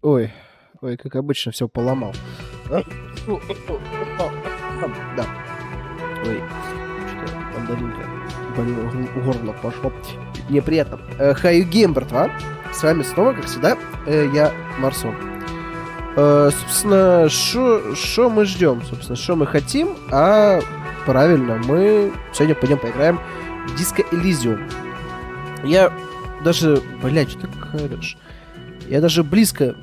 Ой, ой, как обычно, все поломал. Да. Ой, что-то мандаринка горло пошло. Неприятно. Хай гейм, братва. С вами снова, как всегда, я, Марсон. Собственно, что мы ждем? Собственно, что мы хотим? А правильно, мы сегодня пойдем поиграем в диско Elysium. Я даже, блядь, что ты говоришь? Я даже близко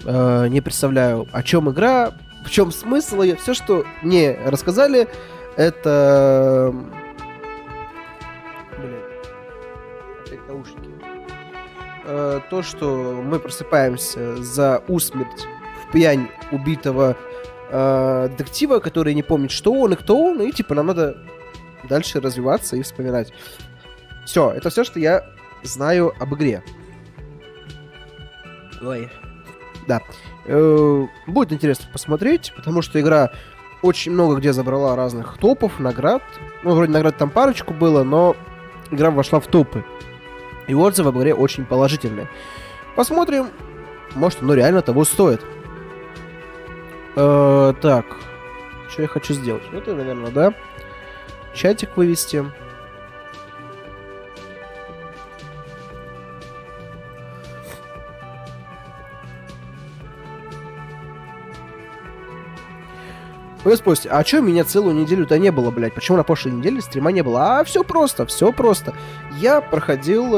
не представляю, о чем игра, в чем смысл ее. Все, что мне рассказали, это... Блин. Опять наушники. То, что мы просыпаемся за усмерть в пьянь убитого детектива, который не помнит, что он и кто он, и типа нам надо дальше развиваться и вспоминать. Все, это все, что я знаю об игре. Ой. Да. Будет интересно посмотреть, потому что игра очень много где забрала разных топов, наград. Ну, вроде наград там парочку было, но игра вошла в топы. И отзывы об игре очень положительные. Посмотрим. Может, оно реально того стоит. Так. Что я хочу сделать? Это, наверное, да. Чатик вывести. Вы спросите, а чё меня целую неделю-то не было, блядь? Почему на прошлой неделе стрима не было? А все просто, все просто. Я проходил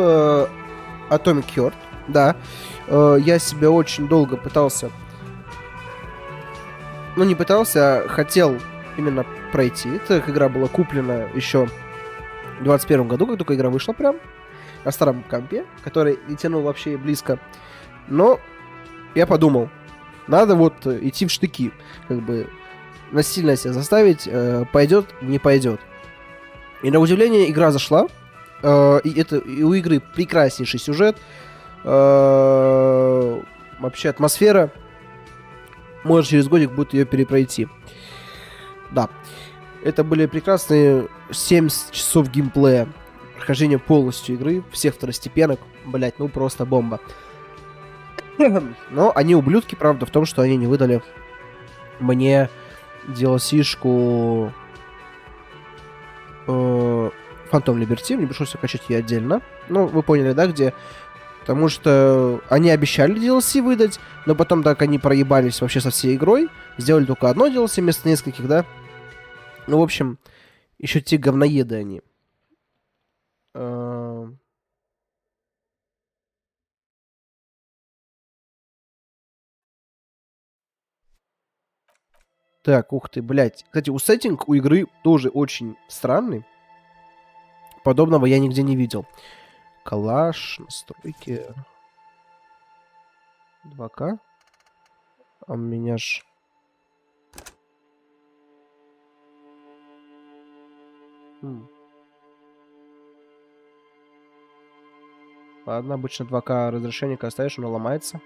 Atomic Heart, да. Я себя очень долго пытался... Ну, не пытался, а хотел именно пройти. Эта игра была куплена еще в 2021 году, как только игра вышла прям. На старом компе, который не тянул вообще близко. Но я подумал, надо вот идти в штыки, как бы... насильно себя заставить, пойдет, не пойдет. И на удивление игра зашла. И у игры прекраснейший сюжет. Вообще атмосфера. Может, через годик будет ее перепройти. Да. Это были прекрасные 70 часов геймплея. Прохождение полностью игры. Всех второстепенок. Блять, ну просто бомба. Но они ублюдки, правда, в том, что они не выдали мне... DLC-шку Phantom Liberty. Мне пришлось качать ее отдельно. Ну, вы поняли, да, где? Потому что они обещали DLC выдать, но потом так они проебались вообще со всей игрой. Сделали только одно DLC вместо нескольких, да? Ну, в общем, еще те говноеды они. Так, ух ты, блядь. Кстати, сеттинг у игры тоже очень странный. Подобного я нигде не видел. Калаш, настройки. 2К. А у меня ж... Ладно, обычно 2К разрешение, когда ставишь, оно ломается.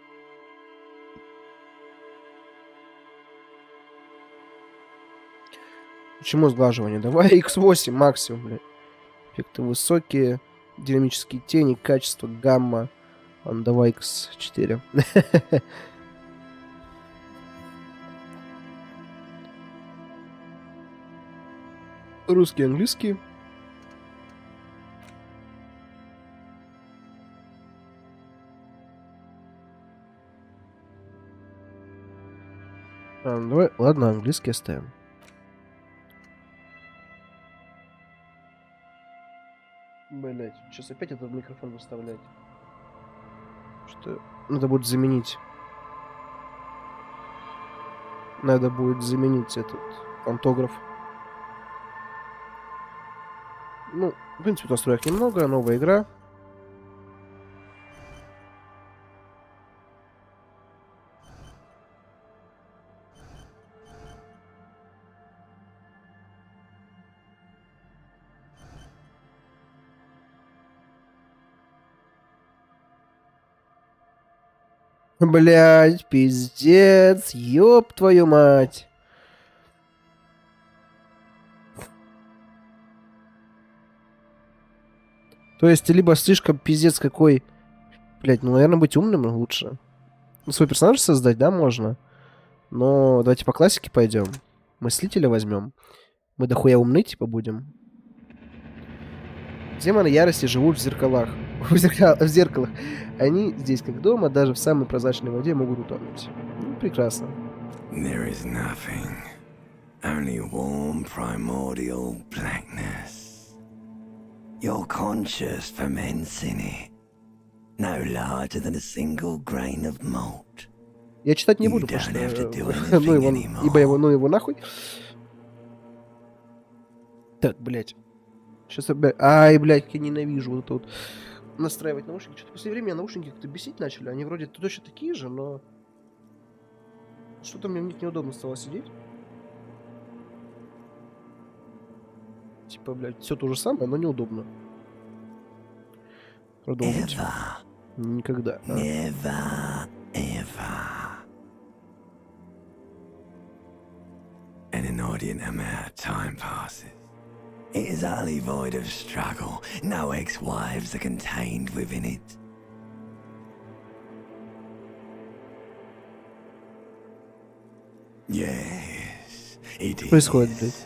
Почему сглаживание? Давай X8 максимум, блядь. Эффекты высокие, динамические тени, качество, гамма. Ладно, давай X4. Русский, английский. Давай, ладно, английский оставим. Блять, сейчас опять этот микрофон выставлять. Что надо будет заменить. Надо будет заменить этот фонтограф. Ну, в принципе, настроек немного, новая игра. Блять, пиздец, ёб твою мать. То есть, либо слишком пиздец какой... Блять, ну, наверное, быть умным лучше. свой персонаж создать, да, можно. Но давайте по классике пойдем. Мыслителя возьмем. Мы дохуя умны, типа, будем. Демоны ярости живут в зеркалах. В зеркалах. Они здесь как дома, даже в самой прозрачной воде могут утонуть. Ну, прекрасно. There is nothing. Only warm primordial blackness. Your conscience ferments in it. No larger than a single grain of malt. Я читать не буду, потому что... ну его нахуй. Так, блядь. Сейчас опять... Ай, блядь, как я ненавижу вот это вот настраивать наушники. Что-то после времени наушники как-то бесить начали. Они вроде точно такие же, но... Что-то мне в них неудобно стало сидеть. Типа, блядь, все то же самое, но неудобно. Продолжить. Никогда. Never, ever. An inordinate amount of time passes. It is utterly void of struggle. No ex-wives are contained within it. Yes, it is. Происходит, блядь.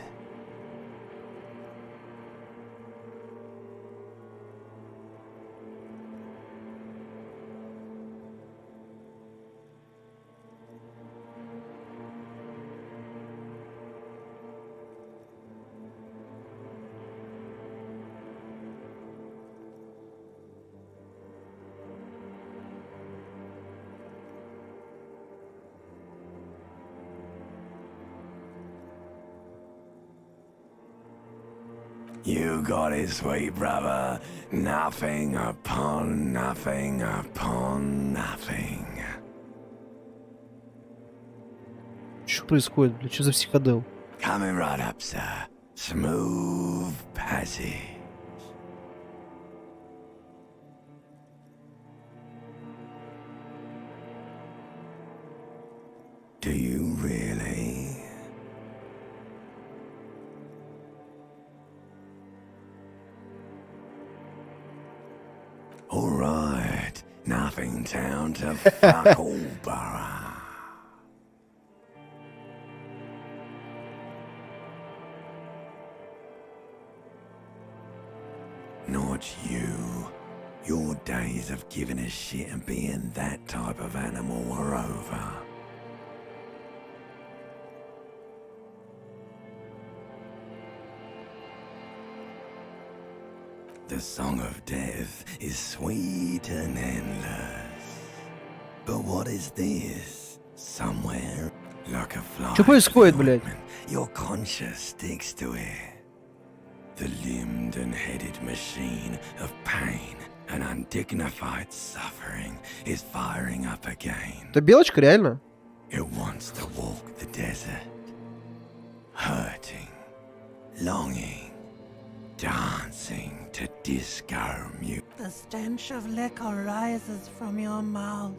You got it, sweet brother. Nothing upon nothing upon nothing. Что происходит, блядь? Что за психодел? Coming right up, sir. Smooth passage. Do you really? All right, nothing down to fuck all borough. Not you. Your days of giving a shit and being that type of animal are over. The song of death is sweet and endless. But what is this? Somewhere, like a fly. Что происходит, блядь? Your conscience sticks to it. The limbed and headed machine of pain and undignified suffering is firing up again. Это белочка, реально? It wants to walk the desert, hurting, longing, dancing to disco music. The stench of liquor rises from your mouth,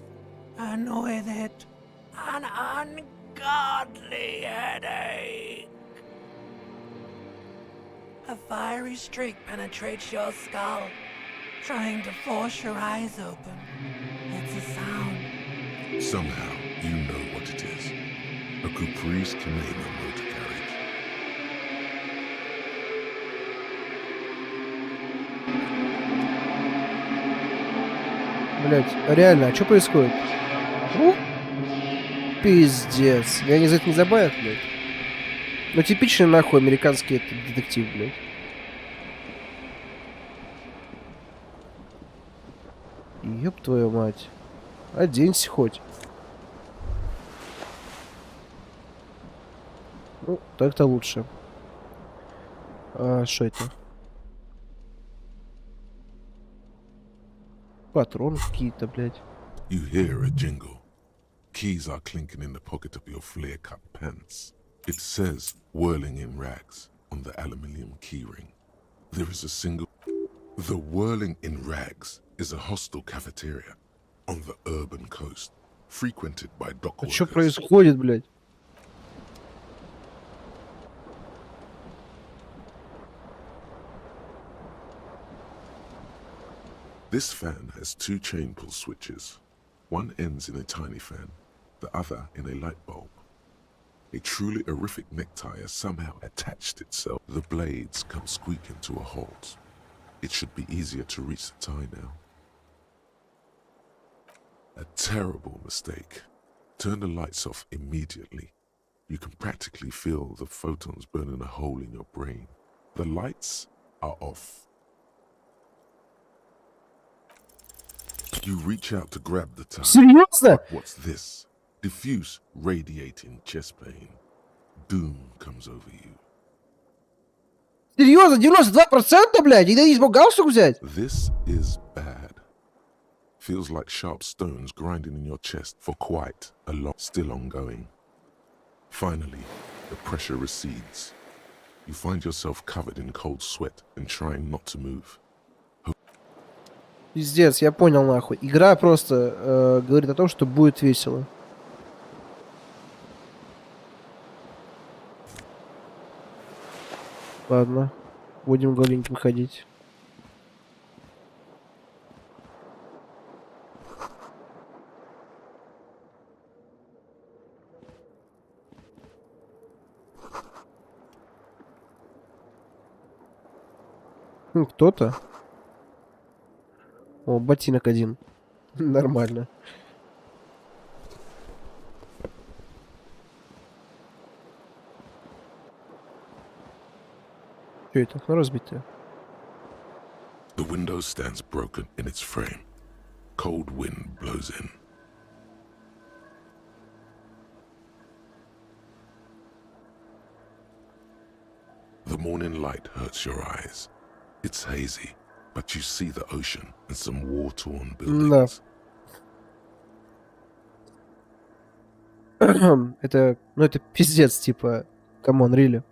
and with it, an ungodly headache. A fiery streak penetrates your skull, trying to force your eyes open. It's a sound. Somehow, you know what it is. A Caprice Canadian motor carriage. Блять, реально, а что происходит? Пиздец. Меня за это не забавят, блядь. Ну, типичный, нахуй, американский этот детектив, блядь. Ёб твою мать. Оденься хоть. Ну, так-то лучше. А, что это? Патроны какие-то, блядь. You hear a jingle. Keys are clinking in the pocket of your flare-cut pants. It says, whirling in rags, on the aluminium keyring. There is a single... The Whirling in Rags is a hostel cafeteria on the urban coast, frequented by dock А workers. что происходит, блядь? This fan has two chain pull switches. One ends in a tiny fan, the other in a light bulb. A truly horrific necktie has somehow attached itself. The blades come squeaking to a halt. It should be easier to reach the tie now. A terrible mistake. Turn the lights off immediately. You can practically feel the photons burning a hole in your brain. The lights are off. You reach out to grab the tie. Серьезно? What's this? Diffuse, radiating chest pain. Doom comes over you. Серьезно? 92%, блядь? И ты не смог галстук взять? This is bad. Feels like sharp stones grinding in your chest for quite a lot. Still ongoing. Finally, the pressure recedes. You find yourself covered in cold sweat and trying not to move. Пиздец, я понял нахуй. Игра просто говорит о том, что будет весело. Ладно, будем голеньким ходить. Кто-то? О, ботинок один. Нормально. Что это? Окно разбитое. The window stands broken in its frame. Cold wind blows in. The morning light hurts your eyes. It's hazy, but you see the ocean and some war-torn buildings. Это, ну это пиздец, типа, камон, really.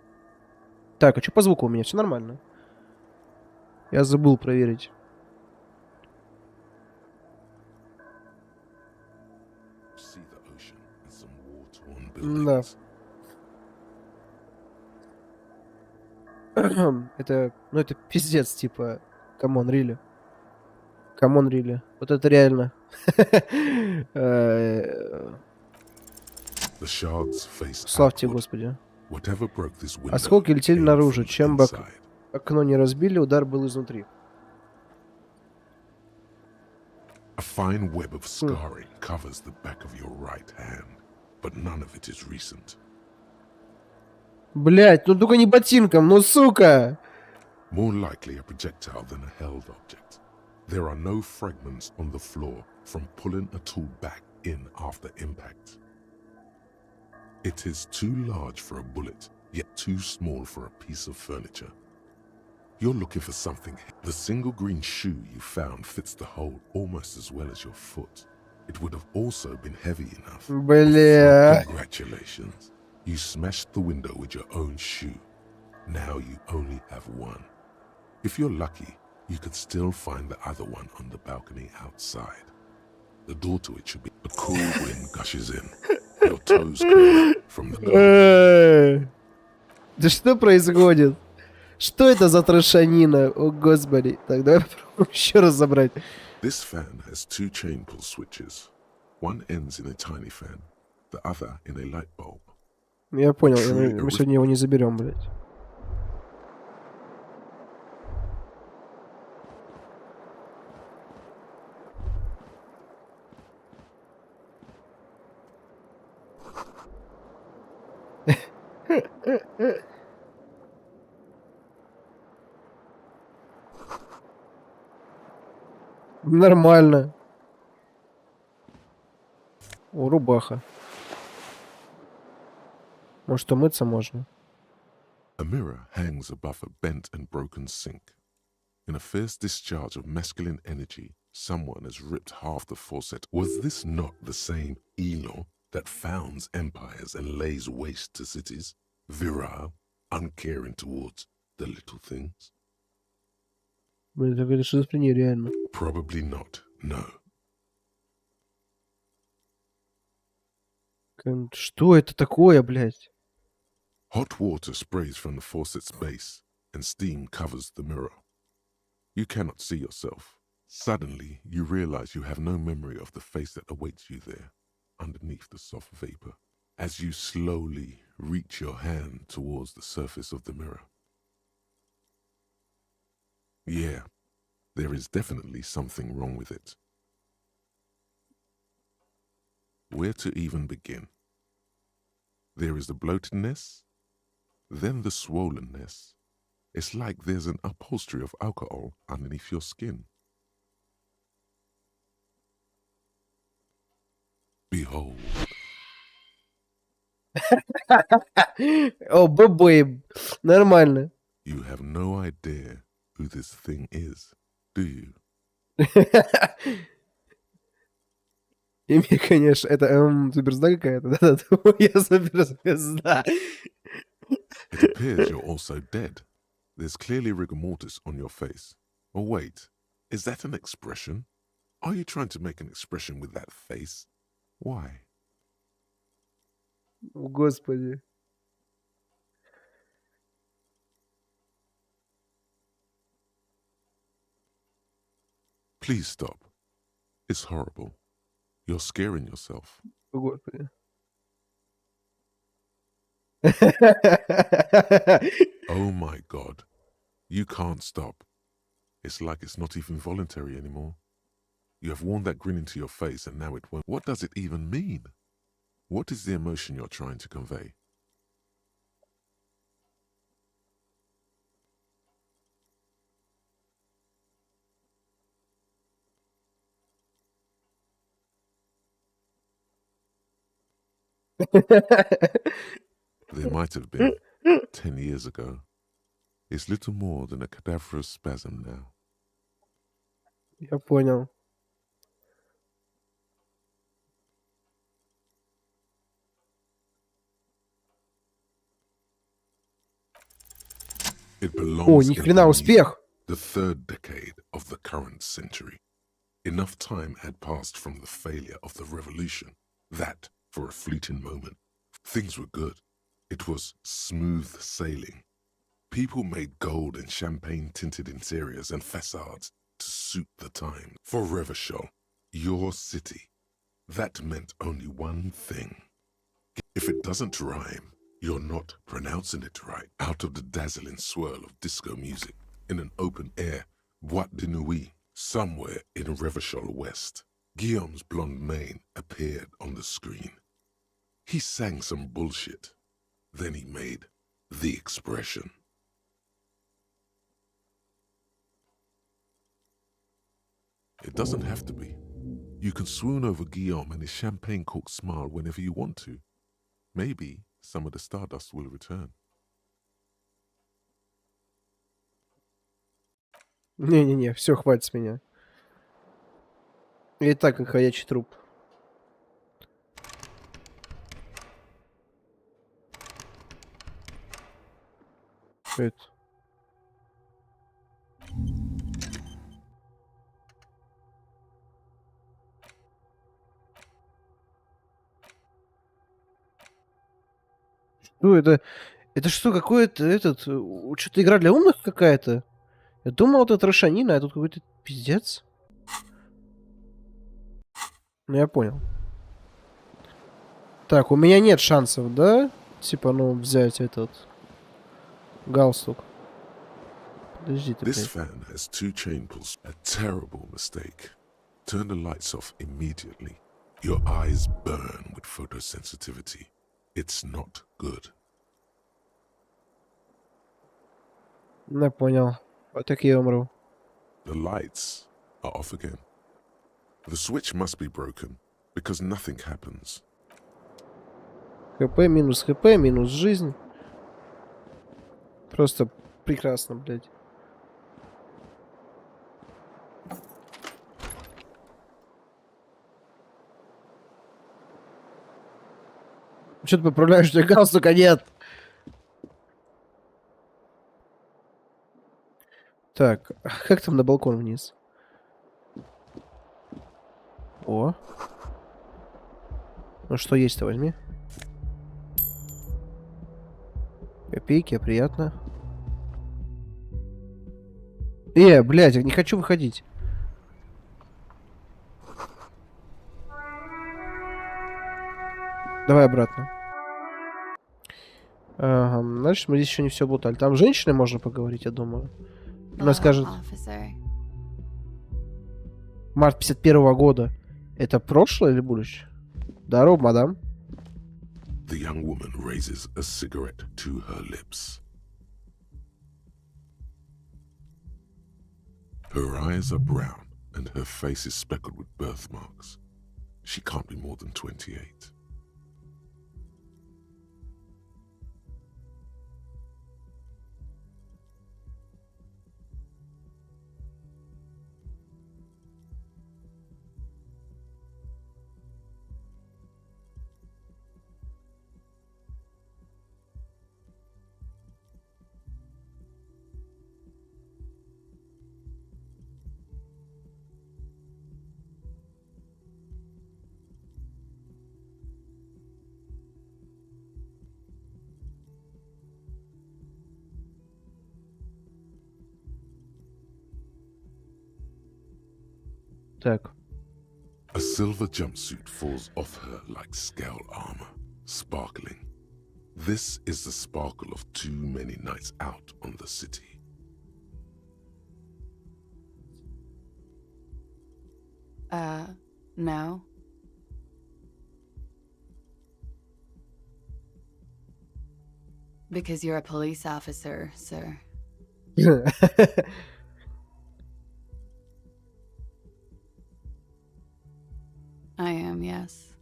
Так, а что по звуку у меня? Все нормально. Я забыл проверить. Да. Это, ну это пиздец, типа, камон, really. Камон, really. Вот это реально. Славьте, Господи. Осколки летели наружу. Чем бы окно не разбили, удар был изнутри. A fine web of scarring covers the back of your right hand, but none of it is recent. Блять, ну только не ботинком, ну сука! More likely a projectile than a held object. There are no fragments on the floor from pulling a tool back in after impact. It is too large for a bullet, yet too small for a piece of furniture. You're looking for something. The single green shoe you found fits the hole almost as well as your foot. It would have also been heavy enough. Бля. Congratulations. You smashed the window with your own shoe. Now you only have one. If you're lucky, you could still find the other one on the balcony outside. The door to it should be... A cool wind gushes in. Your toes curl from the cold. Да что происходит? Что это за трошанина? О, господи. Так, давай попробуем еще раз забрать. This fan has two chain pull switches. One ends in a tiny fan, the other in a light bulb. Я понял, мы сегодня его не заберем, блядь. Нормально. О, рубаха. Может, умыться можно? A mirror hangs above a bent and broken sink. In a fierce discharge of masculine energy, someone has ripped half the faucet. Was this not the same Elo that founds empires and lays waste to cities? Virile, uncaring towards the little things? Блин, так это шизофрения, реально. Probably not, no. Что это такое, блядь? Hot water sprays from the faucet's base, and steam covers the mirror. You cannot see yourself. Suddenly, you realize you have no memory of the face that awaits you there, underneath the soft vapor, as you slowly reach your hand towards the surface of the mirror. Yeah, there is definitely something wrong with it. Where to even begin? There is the bloatedness, then the swollenness. It's like there's an upholstery of alcohol underneath your skin. Behold. О, бэбэйб. Нормально. You have no idea who this thing is, do you? Имя, конечно, это суперзвезда какая-то. Да-да, я суперзвезда. It appears you're also dead. There's clearly rigor mortis on your face. Oh wait, is that an expression? Are you trying to make an expression with that face? Why? Господи. Please stop. It's horrible. You're scaring yourself. Господи. Oh my God. You can't stop. It's like it's not even voluntary anymore. You have worn that grin into your face and now it won't. What does it even mean? What is the emotion you're trying to convey? There might have been 10 years ago. It's little more than a cadaverous spasm now. Я понял. It О, belongs ни in хрена, успех! the third decade of the current century. Enough time had passed from the failure of the revolution that, for a fleeting moment, things were good. It was smooth sailing. People made gold and champagne-tinted interiors and facades to suit the time. For Revachol, your city, that meant only one thing. If it doesn't rhyme, you're not pronouncing it right. Out of the dazzling swirl of disco music, in an open-air boîte de nuit, somewhere in Revachol West, Guillaume's blonde mane appeared on the screen. He sang some bullshit. Then he made the expression. It doesn't have to be. You can swoon over Guillaume and his champagne-corked smile whenever you want to. Maybe some of the stardust will return. Не-не-не, все, хватит с меня. И так, как ходячий труп. Что это? Что это? Это что, какой-то этот... Что-то игра для умных какая-то? Я думал, это трошанина, а тут какой-то пиздец. Ну, я понял. Так, у меня нет шансов, да? Типа, ну, взять этот... галстук. Подожди ты, This блядь. fan has two chain pulls. A terrible mistake. Turn the lights off immediately. Your eyes burn with photosensitivity. It's not good. Я понял. Вот так я умру. The lights are off again. The switch must be broken because nothing happens. ХП, минус жизнь. Просто прекрасно, блядь. Что ты поправляешь, что галстука нет? Так, как там на балкон вниз? О. Ну что есть-то возьми. Копейки, приятно. Блядь, я не хочу выходить. Давай обратно. Ага, значит, мы здесь еще не все лутали. Там с женщиной можно поговорить, я думаю. Она скажет, март 51-го года. Это прошлое или будущее? Здорово, мадам. The young woman raises a cigarette to her lips. Her eyes are brown and her face is speckled with birthmarks. She can't be more than 28. Так. A silver jumpsuit falls off her like scale armor, sparkling. This is the sparkle of too many nights out on the city. No. Because you're a police officer, sir. I am, yes.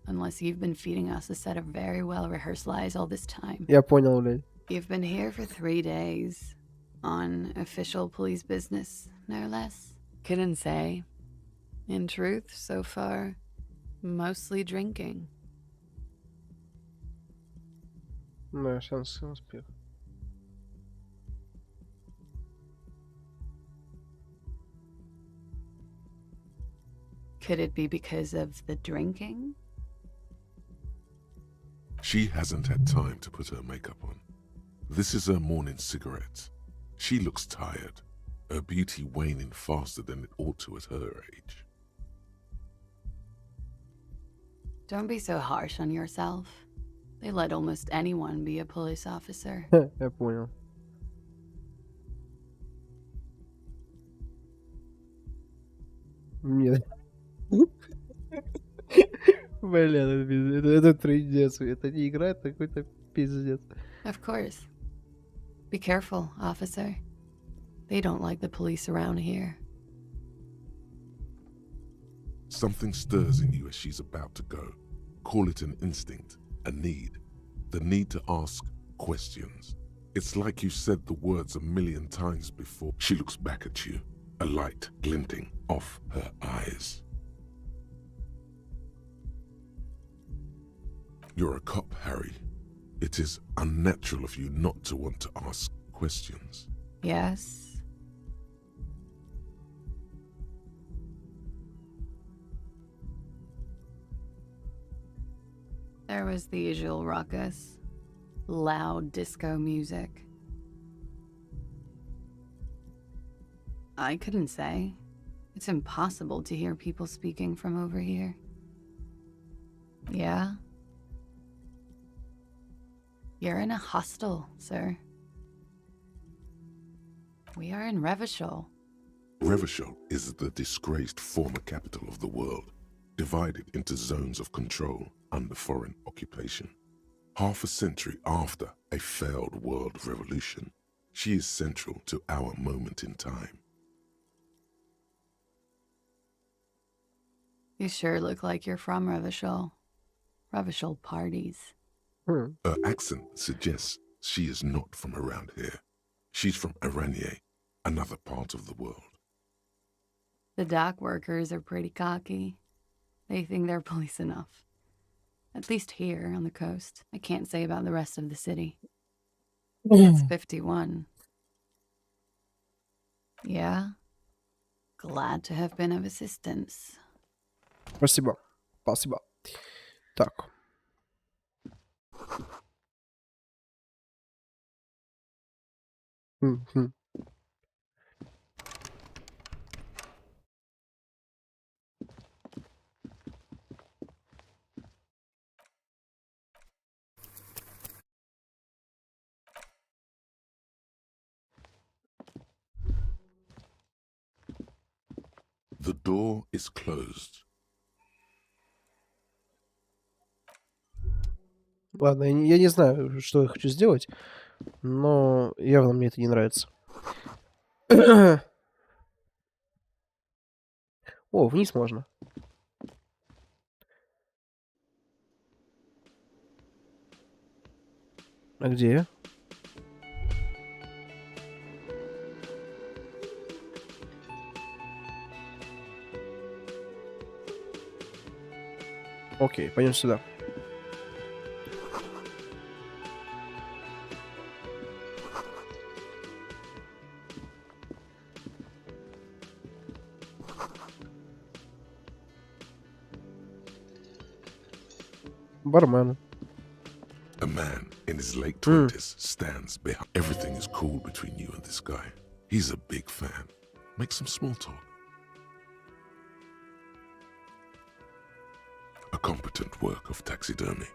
Unless you've been feeding us a set of very well-rehearsed lies all this time. Я понял, блядь. You've been here for 3 days. On official police business, no less. Couldn't say. In truth, so far, mostly drinking. Да, шанс на успех. Could it be because of the drinking? She hasn't had time to put her makeup on. This is her morning cigarette. She looks tired, her beauty waning faster than it ought to at her age. Don't be so harsh on yourself. They let almost anyone be a police officer. Я понял. Нет. Бля, это трындец. Это не игра, это какой-то пиздец. Of course. Be careful, officer. They don't like the police around here. Something stirs in you as she's about to go. Call it an instinct, a need. The need to ask questions. It's like you said the words a million times before. She looks back at you, a light glinting off her eyes. You're a cop, Harry. It is unnatural of you not to want to ask questions. Yes. There was the usual ruckus. Loud disco music. I couldn't say. It's impossible to hear people speaking from over here. Yeah? You're in a hostel, sir. We are in revashol. Revashol is the disgraced former capital of the world, divided into zones of control under foreign occupation. Half a century after a failed world revolution, she is central to our moment in time. You sure look like you're from Revashol. Revashol parties. Her accent suggests she is not from around here. She's from Aranye, another part of the world. The dock workers are pretty cocky. They think they're police enough. At least here on the coast. I can't say about the rest of the city. It's 51. Yeah? Glad to have been of assistance. Спасибо. Спасибо. Так. Мгм. The door is closed. Ладно, я не знаю, что я хочу сделать, но явно мне это не нравится. О, вниз можно. А где я? Окей, пойдем сюда. Бармен. A man in his late 20s stands behind. Everything is cool between you and this guy. He's a big fan. Make some small talk. A competent work of taxidermy.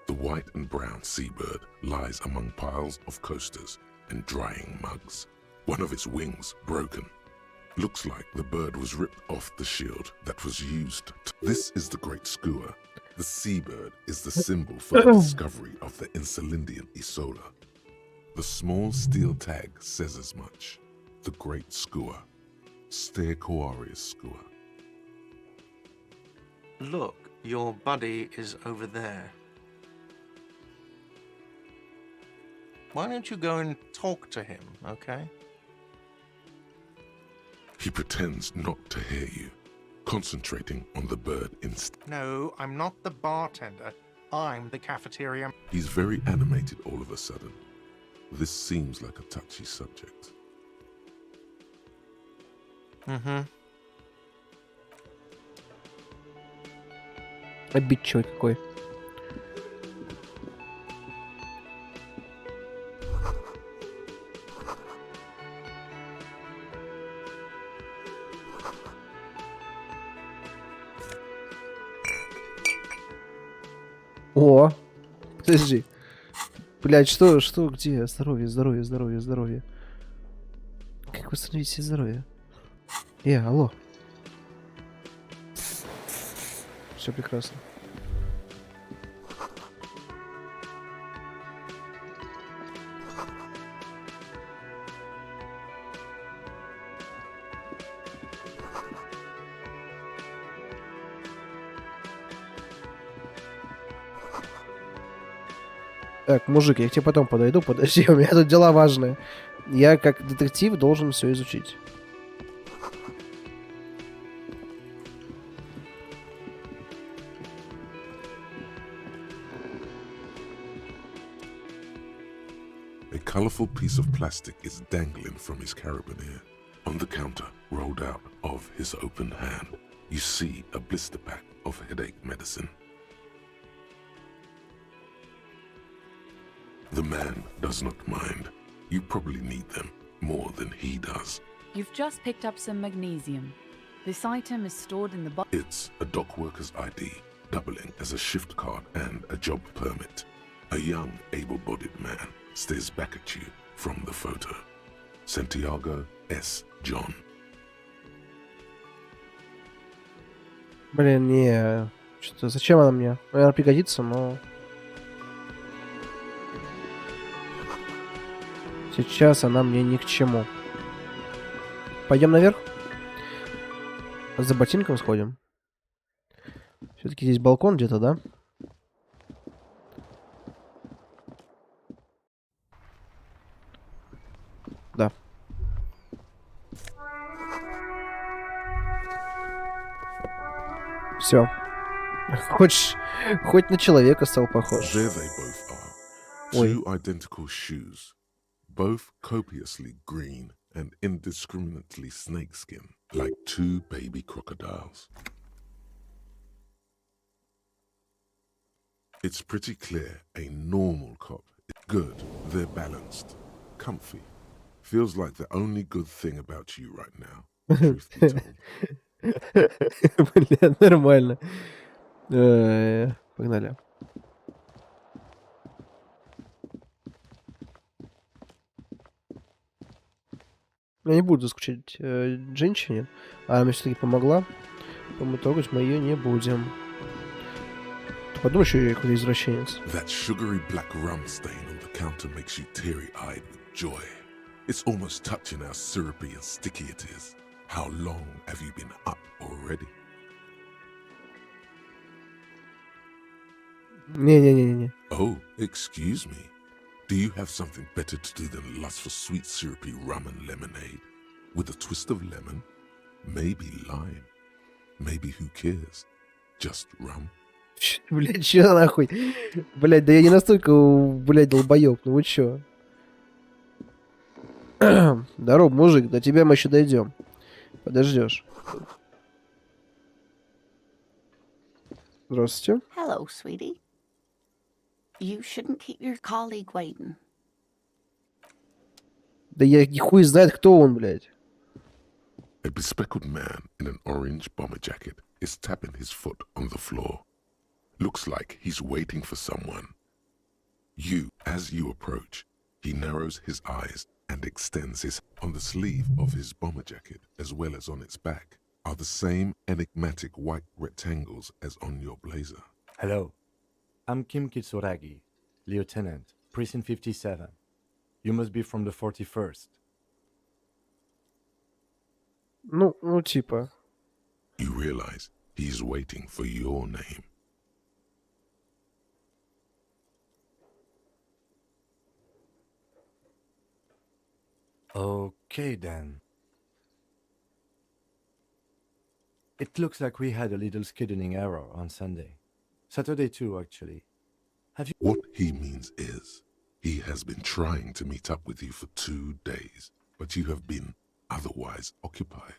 The white and brown seabird lies among piles of coasters and drying mugs. One of its wings broken. Looks like the bird was ripped off the shield that was used. This is the great skua. The seabird is the symbol for the discovery of the Insulindian Isola. The small steel tag says as much. The great skua. Stegosaurus skua. Look, your buddy is over there. Why don't you go and talk to him, okay? He pretends not to hear you, concentrating on the bird instead. No, I'm not the bartender. I'm the cafeteria. He's very animated all of a sudden. This seems like a touchy subject. Обидчивый какой. О, подожди. Блядь, что, где? Здоровье. Как восстановить себе здоровье? Алло. Все прекрасно. Так, мужик, я к тебе потом подойду, подожди, у меня тут дела важные. Я, как детектив, должен все изучить. A colorful piece of plastic is dangling from his carabiner. On the counter, rolled out of his open hand, you see a blister pack of headache medicine. The man does not mind. You probably need them more than he does. You've just picked up some magnesium. This item is stored in the box. It's a dock worker's ID, doubling as a shift card and a job permit. A young, able-bodied man stares back at you from the photo. Santiago S. John. Блин, не... Что-то... Зачем она мне? Наверное, пригодится, но... Сейчас она мне ни к чему. Пойдем наверх? За ботинком сходим. Все-таки здесь балкон где-то, да? Да. Все. Хоть на человека стал похож. There they both are. Ой. Two identical shoes. Both copiously green and indiscriminately snakeskin, like two baby crocodiles. It's pretty clear a normal cop. Good, they're balanced, comfy. Feels like the only good thing about you right now. Truth be told. Бля, нормально. Погнали. Я не буду скучать женщине, а она мне все-таки помогла. Поэтому трогать мы ее не будем. Ты подумаешь, я какой-то извращенец. That sugary black rum stain on the counter makes you teary-eyed with joy. It's almost touching how syrupy and sticky it is. How long have you been up already? Не-не-не-не. Oh, excuse me. Do you have something better to do than lust for sweet syrupy rum and lemonade? With a twist of lemon? Maybe lime? Maybe who cares? Just rum? Блядь, чё нахуй? Блядь, да я не настолько, блядь, долбоёб, ну вы чё? Здорово, мужик, до тебя мы еще дойдем. Подождешь. Здравствуйте. Hello, sweetie. You shouldn't keep your colleague waiting. Да я хуй знает, кто он, блядь. A bespectacled man in an orange bomber jacket is tapping his foot on the floor. Looks like he's waiting for someone. As you approach, he narrows his eyes and extends his on the sleeve of his bomber jacket, as well as on its back, are the same enigmatic white rectangles as on your blazer. Hello, I'm Kim Kitsuragi, Lieutenant, Precinct 57. You must be from the 41st. Ну, типа. You realize he's waiting for your name. Okay then. It looks like we had a little scheduling error on Sunday. Saturday too, actually. What he means is, he has been trying to meet up with you for 2 days, but you have been otherwise occupied.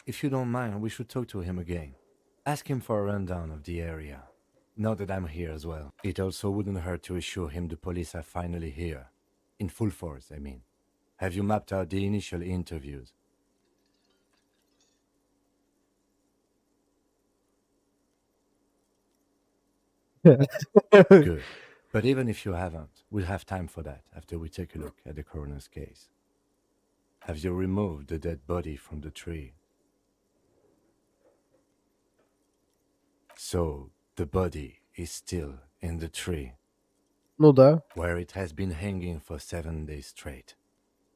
If you don't mind, we should talk to him again. Ask him for a rundown of the area. Now that I'm here as well. It also wouldn't hurt to assure him the police are finally here. In full force, I mean. Have you mapped out the initial interviews? Good. But even if you haven't, we'll have time for that after we take a look at the coroner's case. Have you removed the dead body from the tree? So, the body is still in the tree, Ну да. where it has been hanging for 7 days straight.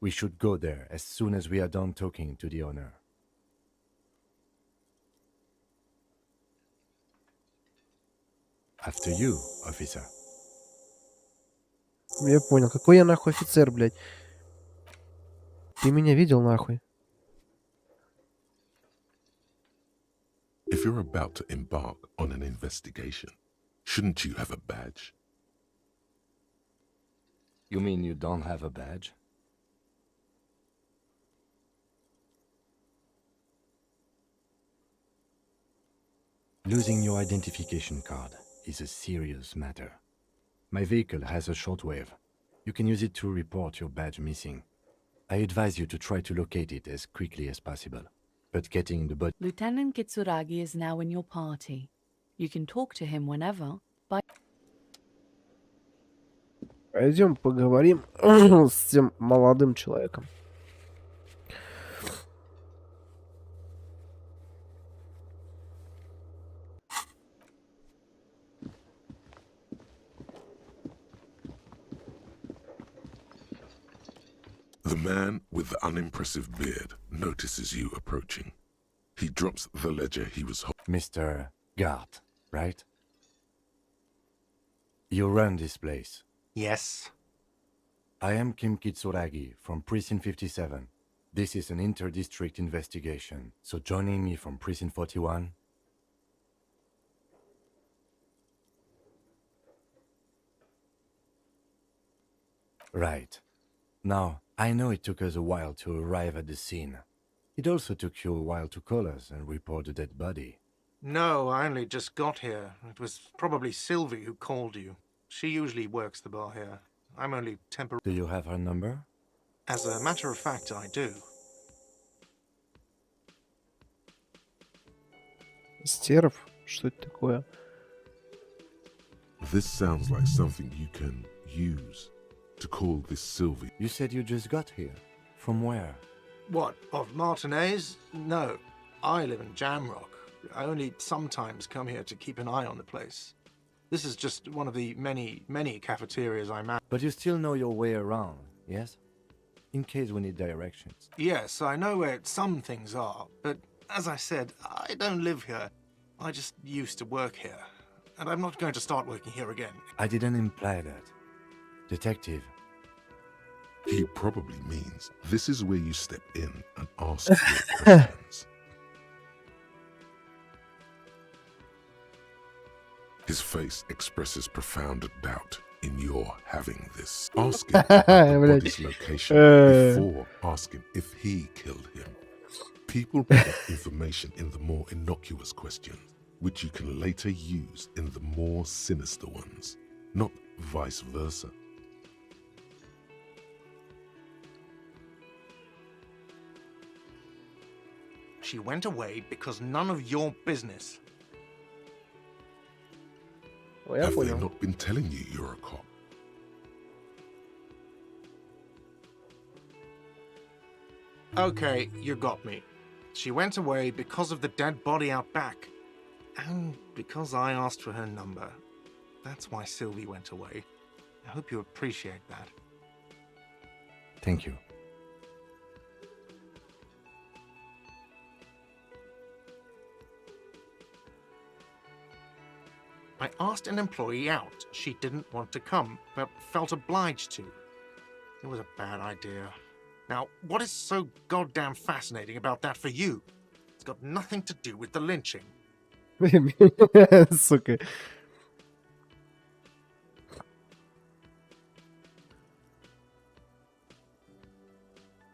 We should go there as soon as we are done talking to the owner. After you, officer. Я понял. Какой я нахуй офицер, блядь? Ты меня видел нахуй? If you're about to embark on an investigation, shouldn't you have a badge? You mean you don't have a badge? Losing your identification card is a serious matter. My vehicle has a shortwave. You can use it to report your badge missing. I advise you to try to locate it as quickly as possible. But getting the body... Lieutenant Kitsuragi is now in your party. You can talk to him whenever by... Пойдем поговорим с тем молодым человеком. The man with the unimpressive beard notices you approaching. He drops the ledger he was holding. Mr. Gart, right? You run this place. Yes. I am Kim Kitsuragi from Precinct 57. This is an inter-district investigation, so joining me from Precinct 41... Right. Now, I know it took us a while to arrive at the scene. It also took you a while to call us and report the dead body. No, I only just got here. It was probably Sylvie who called you. She usually works the bar here. I'm only temporary. Do you have her number? As a matter of fact, I do. Стерв? Что это такое? This sounds like something you can use to call this Sylvie. You said you just got here. From where? What, of Martinez? No, I live in Jamrock. I only sometimes come here to keep an eye on the place. This is just one of the many, many cafeterias I manage. But you still know your way around, yes? In case we need directions. Yes, I know where some things are, but as I said, I don't live here. I just used to work here, and I'm not going to start working here again. I didn't imply that. Detective. He probably means this is where you step in and ask your questions. His face expresses profound doubt in your having this. Asking about the body's location before asking if he killed him. People put information in the more innocuous questions, which you can later use in the more sinister ones, not vice versa. She went away because none of your business. Have they not been telling you you're a cop? Okay, you got me. She went away because of the dead body out back. And because I asked for her number. That's why Sylvie went away. I hope you appreciate that. Thank you. I asked an employee out. She didn't want to come, but felt obliged to. It was a bad idea. Now, what is so goddamn fascinating about that for you? It's got nothing to do with the lynching. Сука.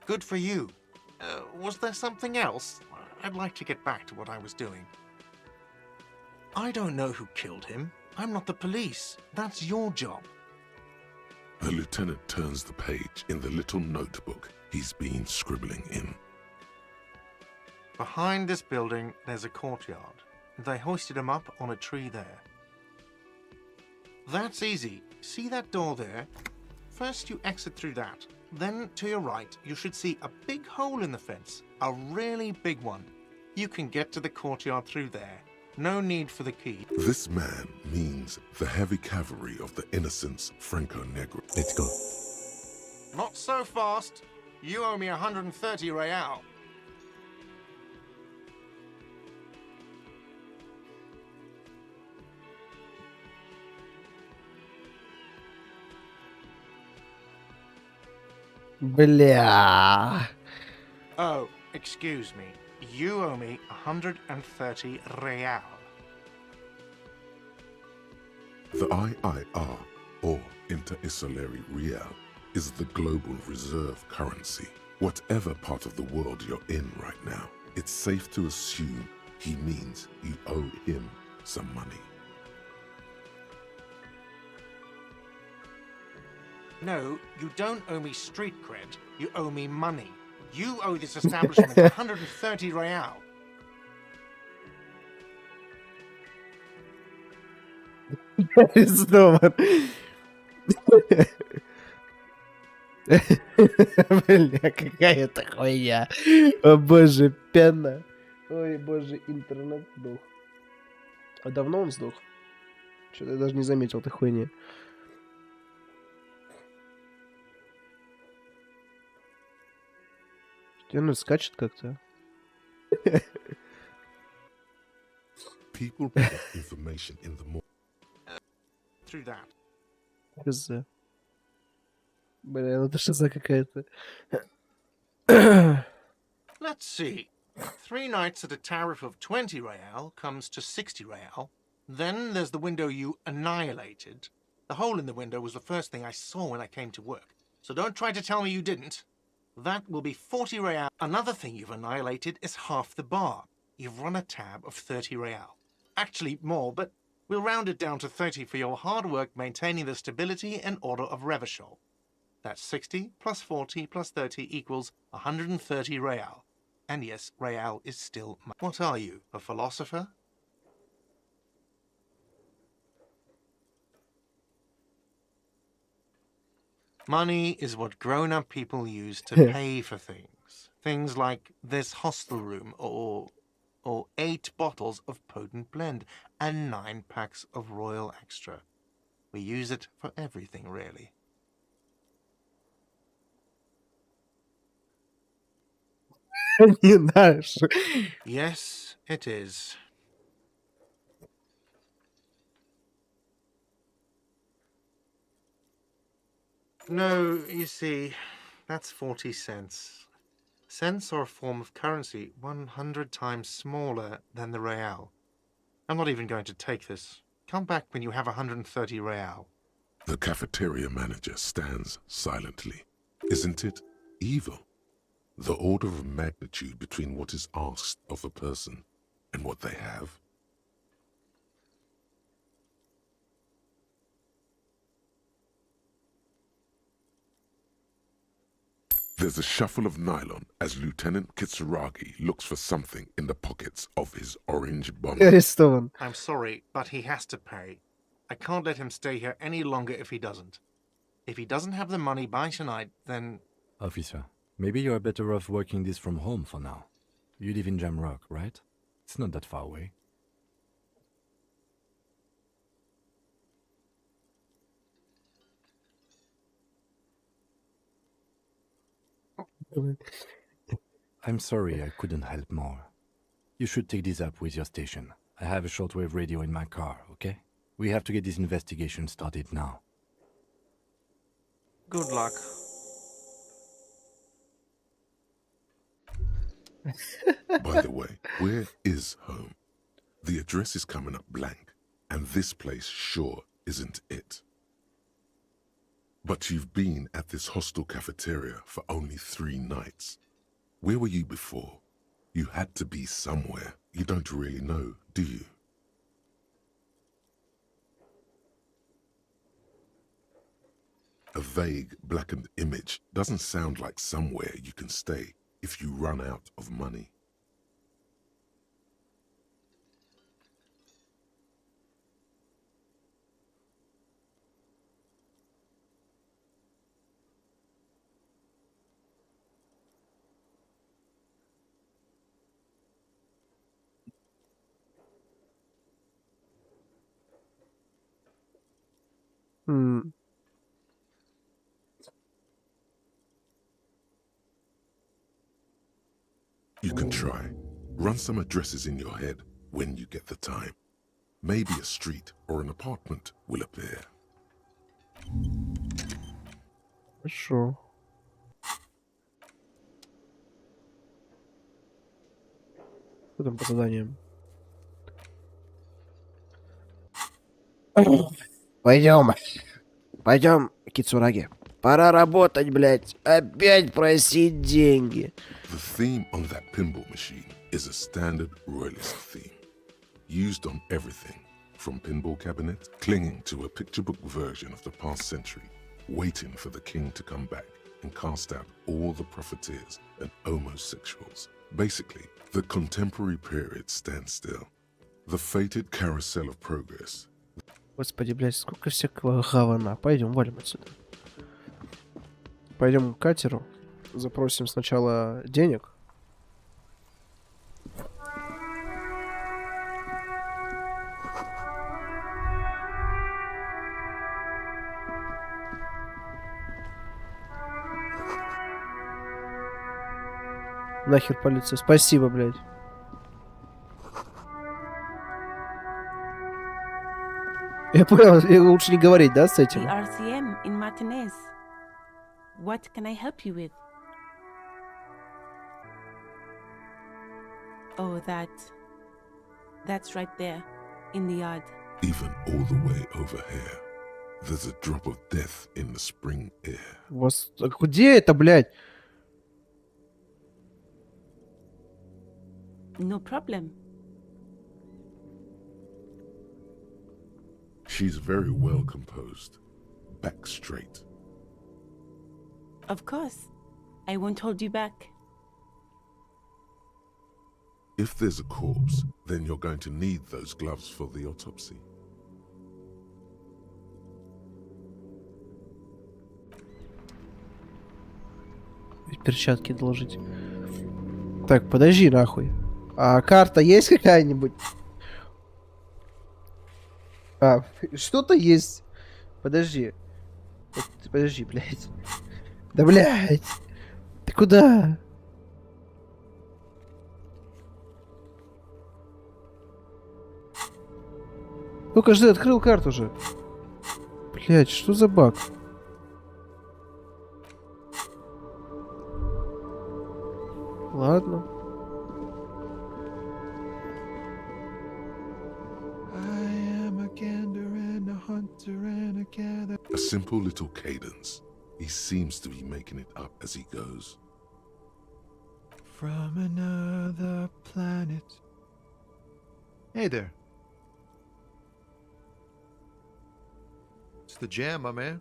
Good for you. Was there something else? I'd like to get back to what I was doing. I don't know who killed him. I'm not the police. That's your job. The lieutenant turns the page in the little notebook he's been scribbling in. Behind this building, there's a courtyard. They hoisted him up on a tree there. That's easy. See that door there? First you exit through that. Then to your right, you should see a big hole in the fence. A really big one. You can get to the courtyard through there. No need for the key. This man means the heavy cavalry of the innocents Franco Negro. Let's go. Not so fast. You owe me 130 real. Бля. Oh, excuse me. You owe me 130 real. The IIR, or Inter-Isolary Real, is the global reserve currency. Whatever part of the world you're in right now, it's safe to assume he means you owe him some money. No, you don't owe me street cred. You owe me money. You owe this establishment 130 real. Снова. Бля, какая-то хуйня. О боже, пена. Ой, боже, интернет сдох. А давно он сдох? Что-то я даже не заметил этой хуйни. Интернет скачет как-то. People put information in the more. Through that. Шиза. Бля, ну это шиза какая-то. Let's see. 3 nights at a tariff of 20 real comes to 60 real. Then there's the window you annihilated. The hole in the window was the first thing I saw when I came to work. So don't try to tell me you didn't. That will be 40 real. Another thing you've annihilated is half the bar. You've run a tab of 30 real. Actually more, but we'll round it down to 30 for your hard work maintaining the stability and order of revashol. That's 60 plus 40 plus 30 equals 130 real. And yes, real is still money. What are you, a philosopher? Money is what grown-up people use to pay for things. Things like this hostel room, or 8 bottles of potent blend, and 9 packs of Royal Extra. We use it for everything, really. Не наш. Yes, it is. No, you see, that's 40 cents. Cents are a form of currency 100 times smaller than the real. I'm not even going to take this. Come back when you have 130 real. The cafeteria manager stands silently. Isn't it evil? The order of magnitude between what is asked of a person and what they have. There's a shuffle of nylon as Lieutenant Kitsuragi looks for something in the pockets of his orange bomber. Арестован. I'm sorry, but he has to pay. I can't let him stay here any longer if he doesn't. If he doesn't have the money by tonight, then... Officer, maybe you're better off working this from home for now. You live in Jamrock, right? It's not that far away. I'm sorry I couldn't help more. You should take this up with your station. I have a shortwave radio in my car, okay? We have to get this investigation started now. Good luck. By the way, where is home? The address is coming up blank, and this place sure isn't it. But you've been at this hostel cafeteria for only 3 nights. Where were you before? You had to be somewhere. You don't really know, do you? A vague, blackened image doesn't sound like somewhere you can stay if you run out of money. М. You can try. Run some addresses in your head when you get the time. Maybe a street or an apartment will appear. Хорошо. Что там по заданиям? Пойдем. Пойдем, Кицураги. Пора работать, блядь. Опять просить деньги. The theme on that pinball machine is a standard royalist theme, used on everything from pinball cabinets clinging to a picture book version of the past century, waiting for the king to come back and cast out all the profiteers and homosexuals. Basically, the contemporary period stands still. The fated carousel of progress. Господи, блядь, сколько всякого говна. Пойдем, валим отсюда. Пойдем к катеру. Запросим сначала денег. Нахер полиция. Спасибо, блядь. Я понял, лучше не говорить, да, с этим? The RCM in Martinez. What can I help you with? Oh, that's right there, in the yard. Even all the way over here, there's a drop of death in the spring air. Где это, блядь? No problem. She's very well composed, back straight. Of course. I won't hold you back. If there's a corpse, then you're going to need those gloves for the autopsy. Перчатки доложить. Так, подожди нахуй. А карта есть какая-нибудь? А, что-то есть. Подожди. Подожди, блядь. Да, блядь. Ты куда? Ну-ка, жди, открыл карту уже. Блядь, что за баг? Ладно. A simple little cadence. He seems to be making it up as he goes. From another planet. Hey there. It's the jam, my man.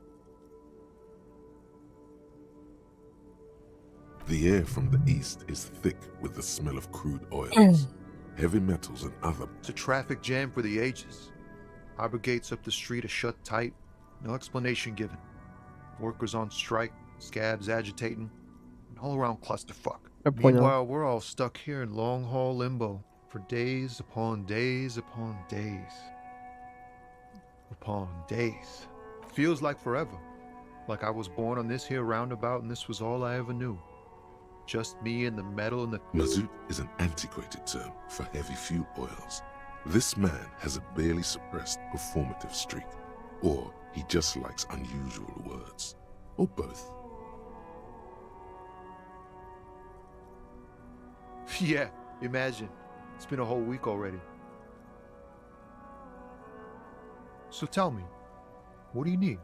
The air from the east is thick with the smell of crude oils, heavy metals and other... It's a traffic jam for the ages. Harbor gates up the street are shut tight. No explanation given. Workers on strike, scabs agitating, an all-around clusterfuck. Meanwhile, we're all stuck here in long-haul limbo for days upon days upon days. Upon days. Feels like forever. Like I was born on this here roundabout and this was all I ever knew. Just me and the metal and the... Mazout is an antiquated term for heavy fuel oils. This man has a barely suppressed performative streak, or he just likes unusual words, or both. Yeah, imagine. It's been a whole week already. So tell me, what do you need?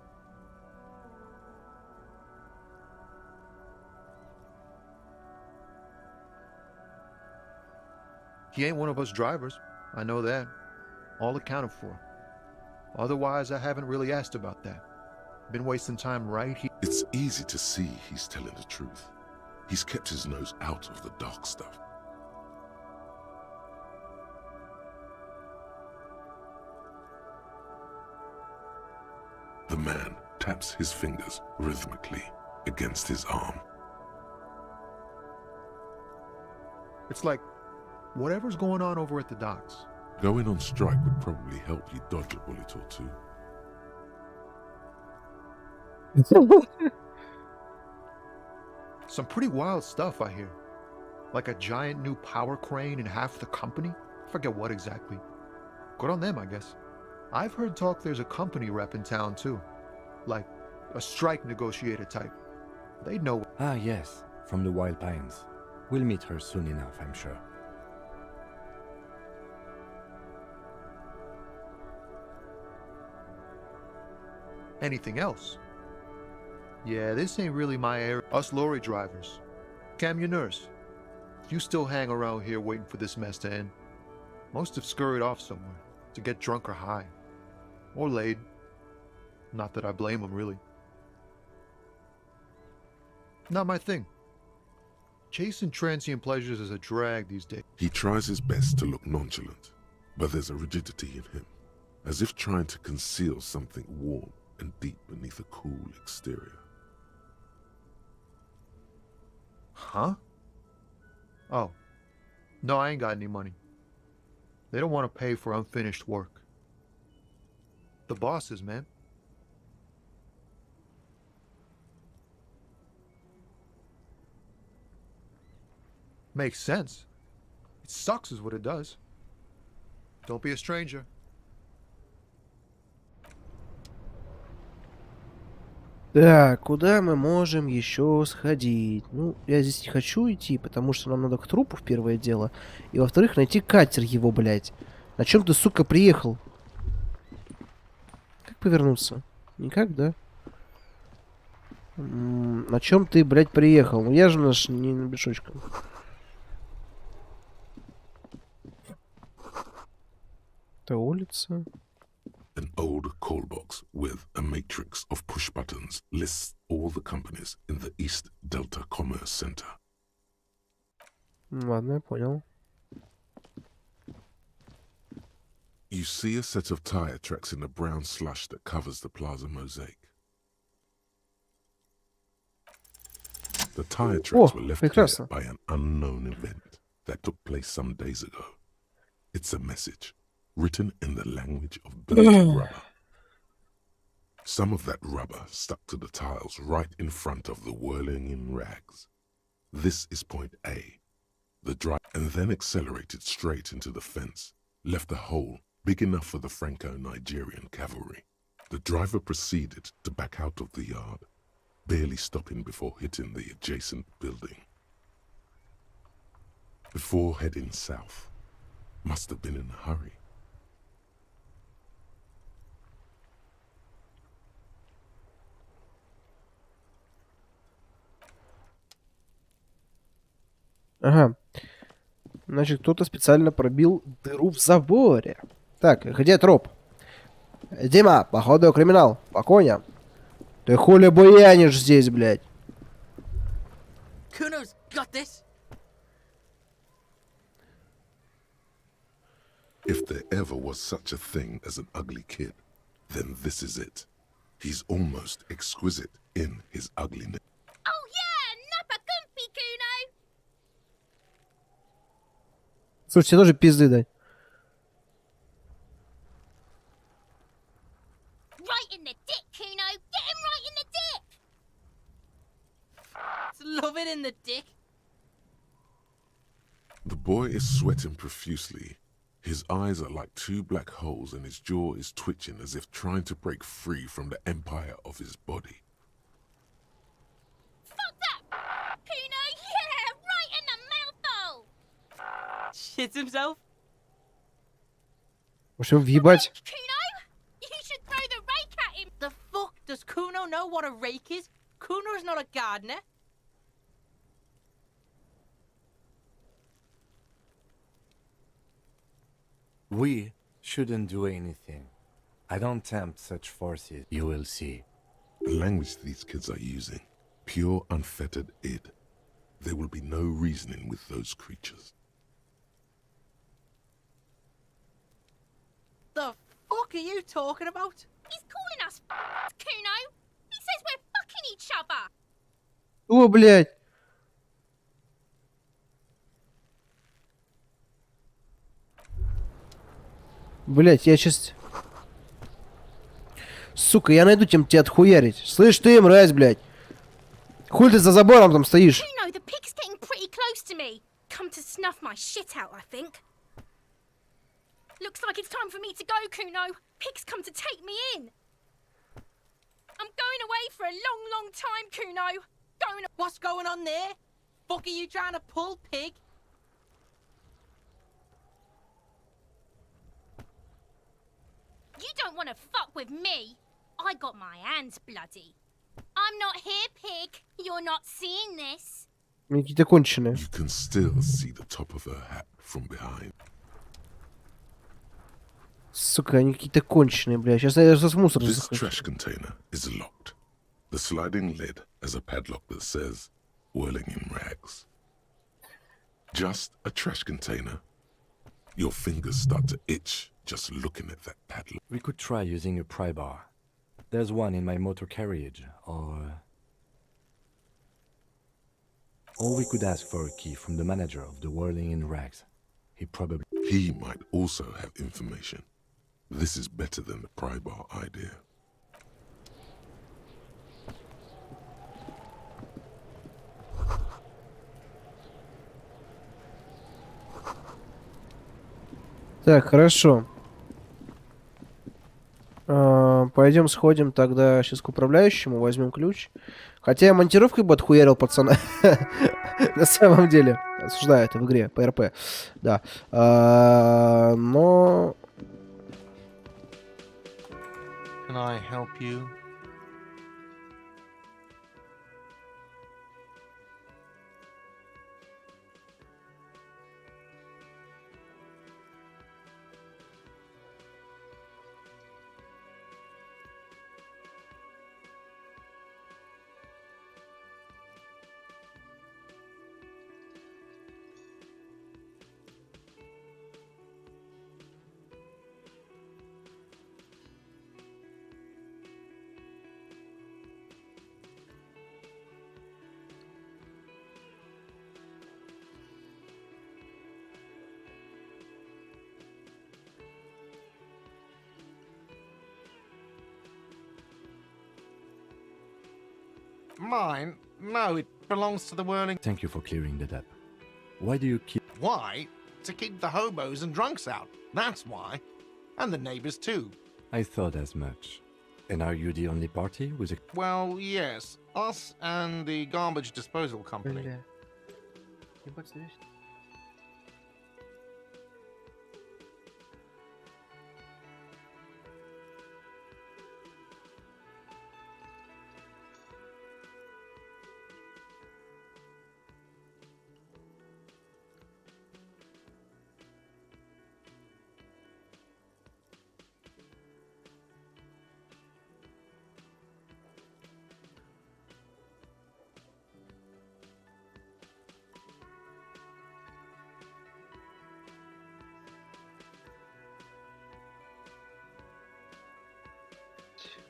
He ain't one of us drivers. I know that. All accounted for. Otherwise, I haven't really asked about that. Been wasting time right here. It's easy to see he's telling the truth. He's kept his nose out of the dark stuff. The man taps his fingers rhythmically against his arm. It's like, whatever's going on over at the docks. Going on strike would probably help you dodge a bullet or two. Some pretty wild stuff, I hear. Like a giant new power crane in half the company? I forget what exactly. Good on them, I guess. I've heard talk there's a company rep in town, too. Like, a strike negotiator type. They'd know. Ah, yes, from the Wild Pines. We'll meet her soon enough, I'm sure. Anything else? Yeah, this ain't really my area. Us lorry drivers. Camionneurs. You still hang around here waiting for this mess to end. Most have scurried off somewhere to get drunk or high. Or laid. Not that I blame them, really. Not my thing. Chasing transient pleasures is a drag these days. He tries his best to look nonchalant, but there's a rigidity in him, as if trying to conceal something warm and deep beneath a cool exterior. Huh? Oh. No, I ain't got any money. They don't want to pay for unfinished work. The bosses, man. Makes sense. It sucks is what it does. Don't be a stranger. Так, куда мы можем еще сходить? Ну, я здесь не хочу идти, потому что нам надо к трупу, в первое дело. И, во-вторых, найти катер его, блядь. На чем ты, сука, приехал? Как повернуться? Никак, да? На чем ты, блядь, приехал? Ну, я же наш не на бешочках. Это улица. An old call box with a matrix of push buttons lists all the companies in the East Delta Commerce Center. Ладно, я понял. You see a set of tire tracks in the brown slush that covers the plaza mosaic. The tire tracks were left here прекрасно. by an unknown event that took place some days ago. It's a message written in the language of burnt rubber. Some of that rubber stuck to the tiles right in front of the whirling in rags. This is point A. The drive and then accelerated straight into the fence, left a hole big enough for the Franco-Nigerian cavalry. The driver proceeded to back out of the yard, barely stopping before hitting the adjacent building. Before heading south, must have been in a hurry. Ага. Значит, кто-то специально пробил дыру в заборе. Так, где труп? Дима, походу криминал. По коням. Ты хули буянишь здесь, блядь? Kuno's got this. If there ever was such a thing as an ugly kid, then this is it. He's almost exquisite in his ugliness. Oh yeah, nappa gumpy, Kuno. Слушайте, тоже пизды дай. Right in the dick, Kuno. Get him right in the dick. Love it in the dick. The boy is sweating profusely. His eyes are like two black holes and his jaw is twitching as if trying to break free from the empire of his body. Fuck that, Kuno. Yeah, right in the mouthhole. Shits himself. Может, въебать? Kuno, you should throw the rake at him. The fuck? Does Kuno know what a rake is? Kuno's not a gardener. We shouldn't do anything. I don't tempt such forces, you will see. The language these kids are using, pure unfettered id. There will be no reasoning with those creatures. The fuck are you talking about? He's calling us Kuno. He says we're fucking each other. О, блядь. Блядь, я сейчас... Сука, я найду тебя отхуярить. Слышь ты, мразь, блядь. Хуй ты за забором там стоишь? Kuno, the pig's getting pretty close to me. Come to snuff my shit out, I think. Looks like it's time for me to go, Kuno. Pig's come to take me in. I'm going away for a long, long time, Kuno. Going. What's going on there? Fuck are you trying to pull, pig? You don't want to fuck with me. I got my hands bloody. I'm not here, pig. You're not seeing this. Какие-то конченые. You can still see the top of her hat from behind. Сука, они какие-то конченые, блядь. Сейчас я с мусором This захочу. trash container is locked. The sliding lid has a padlock that says, whirling in rags. Just a trash container. Your fingers start to itch just looking at that padlock. We could try using a pry bar. There's one in my motor carriage, or we could ask for a key from the manager of the Whirling in Rags. He might also have information. This is better than the pry bar idea. Так, хорошо. Пойдем сходим тогда сейчас к управляющему, возьмем ключ. Хотя я монтировкой бы отхуярил пацана. На самом деле. Осуждаю это в игре, ПРП. Да. Но... Can I help you? Mine? No, it belongs to the whirling... Thank you for clearing that up. Why do you keep... Why? To keep the hobos and drunks out. That's why. And the neighbors too. I thought as much. And are you the only party with a... Well, yes. Us and the garbage disposal company. Бля. Ебать, смотри.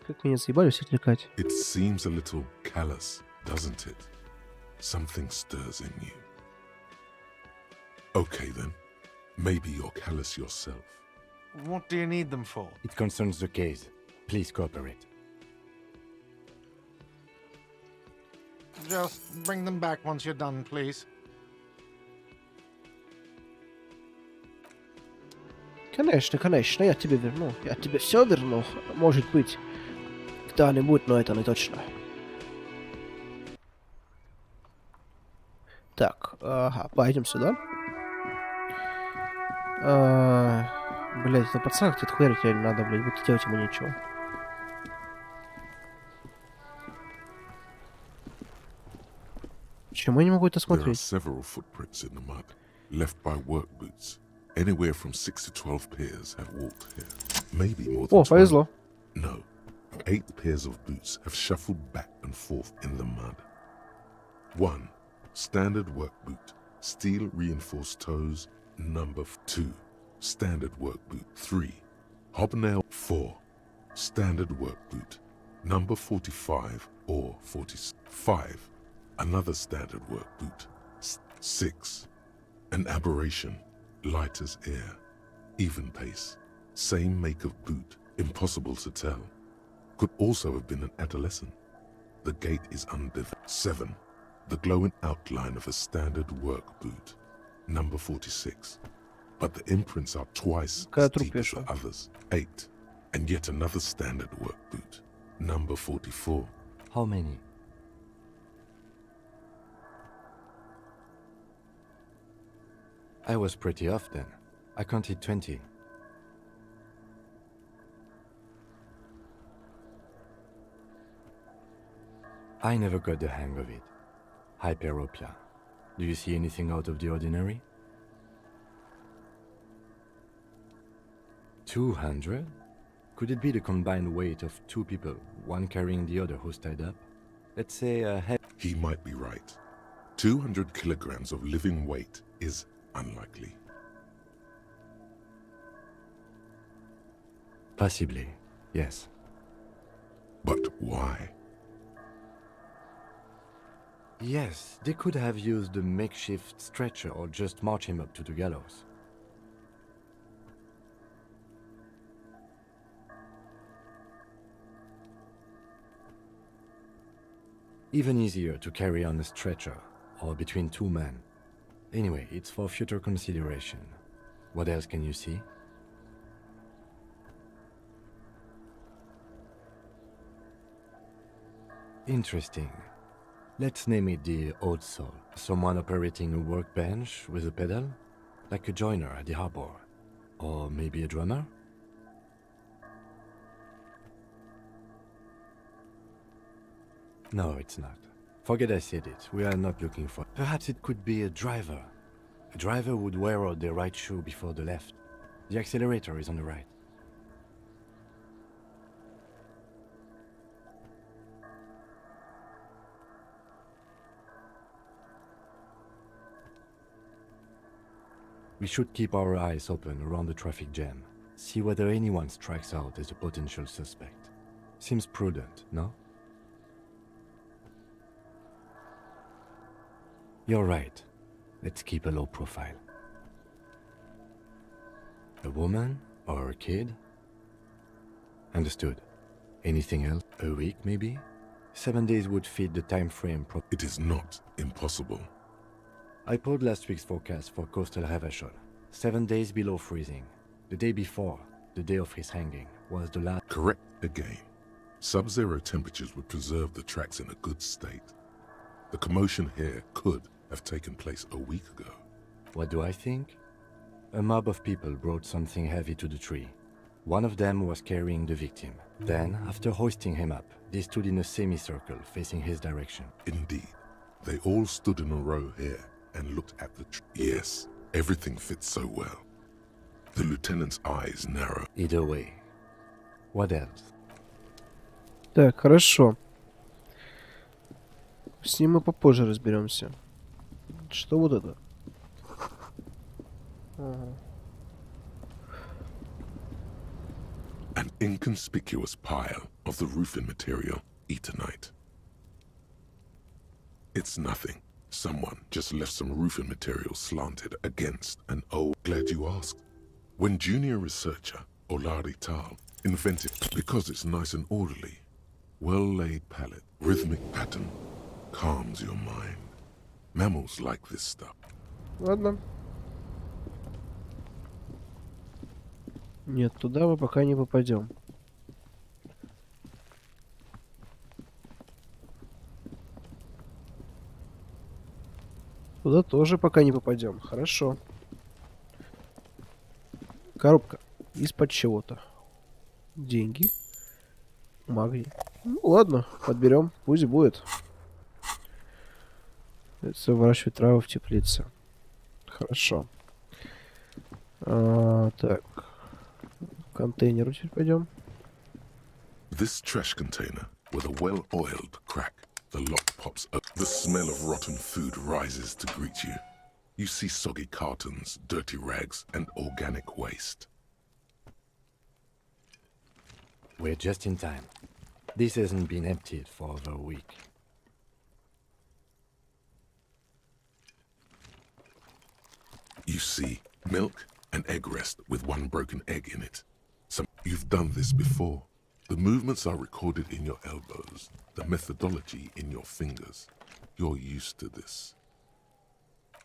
Как меня заебали все отвлекать. It seems a little callous, doesn't it? Something stirs in you. Okay then, maybe you're callous yourself. What do you need them for? It concerns the case. Please cooperate. Just bring them back once you're done, please. Конечно, конечно, я тебе верну. Я тебе все верну. Может быть, когда-нибудь, но это не точно. Так, ага, пойдем сюда. Блять, это пацан где-то хуярить реально надо, блять, будто делать ему нечего. Почему я не могу это There are смотреть? several footprints in the mud, left by work boots. Anywhere from 6 to 12 pairs have walked here. Maybe more than О, 12. повезло. No, 8 pairs of boots have shuffled back and forth in the mud. 1. Standard work boot, steel reinforced toes, number 2. Standard work boot, 3. Hobnail, 4. Standard work boot, number 45 or 45. Another standard work boot, 6. An aberration, light as air, even pace, same make of boot, impossible to tell. Could also have been an adolescent. The gait is undeveloped. 7. The glowing outline of a standard work boot, number 46. But the imprints are twice as deep as the others. 8. And yet another standard work boot, number 44. How many? I was pretty off then. I counted 20. I never got the hang of it. Hyperopia. Do you see anything out of the ordinary? 200? Could it be the combined weight of 2 people, one carrying the other who's tied up? Let's say a head... He might be right. 200 kilograms of living weight is unlikely. Possibly, yes. But why? Yes, they could have used a makeshift stretcher or just march him up to the gallows. Even easier to carry on a stretcher, or between 2 men. Anyway, it's for future consideration. What else can you see? Interesting. Let's name it the odd soul. Someone operating a workbench with a pedal, like a joiner at the harbor. Or maybe a drummer? No, it's not. Forget I said it. We are not looking for... Perhaps it could be a driver. A driver would wear out the right shoe before the left. The accelerator is on the right. We should keep our eyes open around the traffic jam. See whether anyone strikes out as a potential suspect. Seems prudent, no? You're right. Let's keep a low profile. A woman or a kid? Understood. Anything else? A week, maybe? 7 days would fit the time frame. It is not impossible. I pulled last week's forecast for coastal revashol. 7 days below freezing. The day before, the day of his hanging, was the last. Correct again. Sub-zero temperatures would preserve the tracks in a good state. The commotion here could have taken place a week ago. What do I think? A mob of people brought something heavy to the tree. One of them was carrying the victim. Then, after hoisting him up, they stood in a semicircle facing his direction. Indeed. They all stood in a row here and looked at the tree. Yes, everything fits so well. The lieutenant's eyes narrow. Either way. What else? Так, хорошо. С ним мы попозже разберемся. Что вот это? Ага. An inconspicuous pile of the roofing material, Eternite. It's nothing. Someone just left some roofing material slanted against an old... Glad you asked. When junior researcher Olari Tal invented, because it's nice and orderly, well-laid palette, rhythmic pattern, calms your mind. Mammals like this stuff. Ладно. Нет, туда мы пока не попадем. Туда тоже пока не попадем. Хорошо. Коробка. Из-под чего-то. Деньги. Магний. Ну ладно, подберем. Пусть будет. Это выращивать травы в теплице. Хорошо. Так. К контейнеру теперь пойдем. This trash container with a well-oiled crack. The lock pops up. The smell of rotten food rises to greet you. You see soggy cartons, dirty rags, and organic waste. We're just in time. This hasn't been emptied for over a week. You see milk and egg rest with one broken egg in it. You've done this before. The movements are recorded in your elbows, the methodology in your fingers. You're used to this.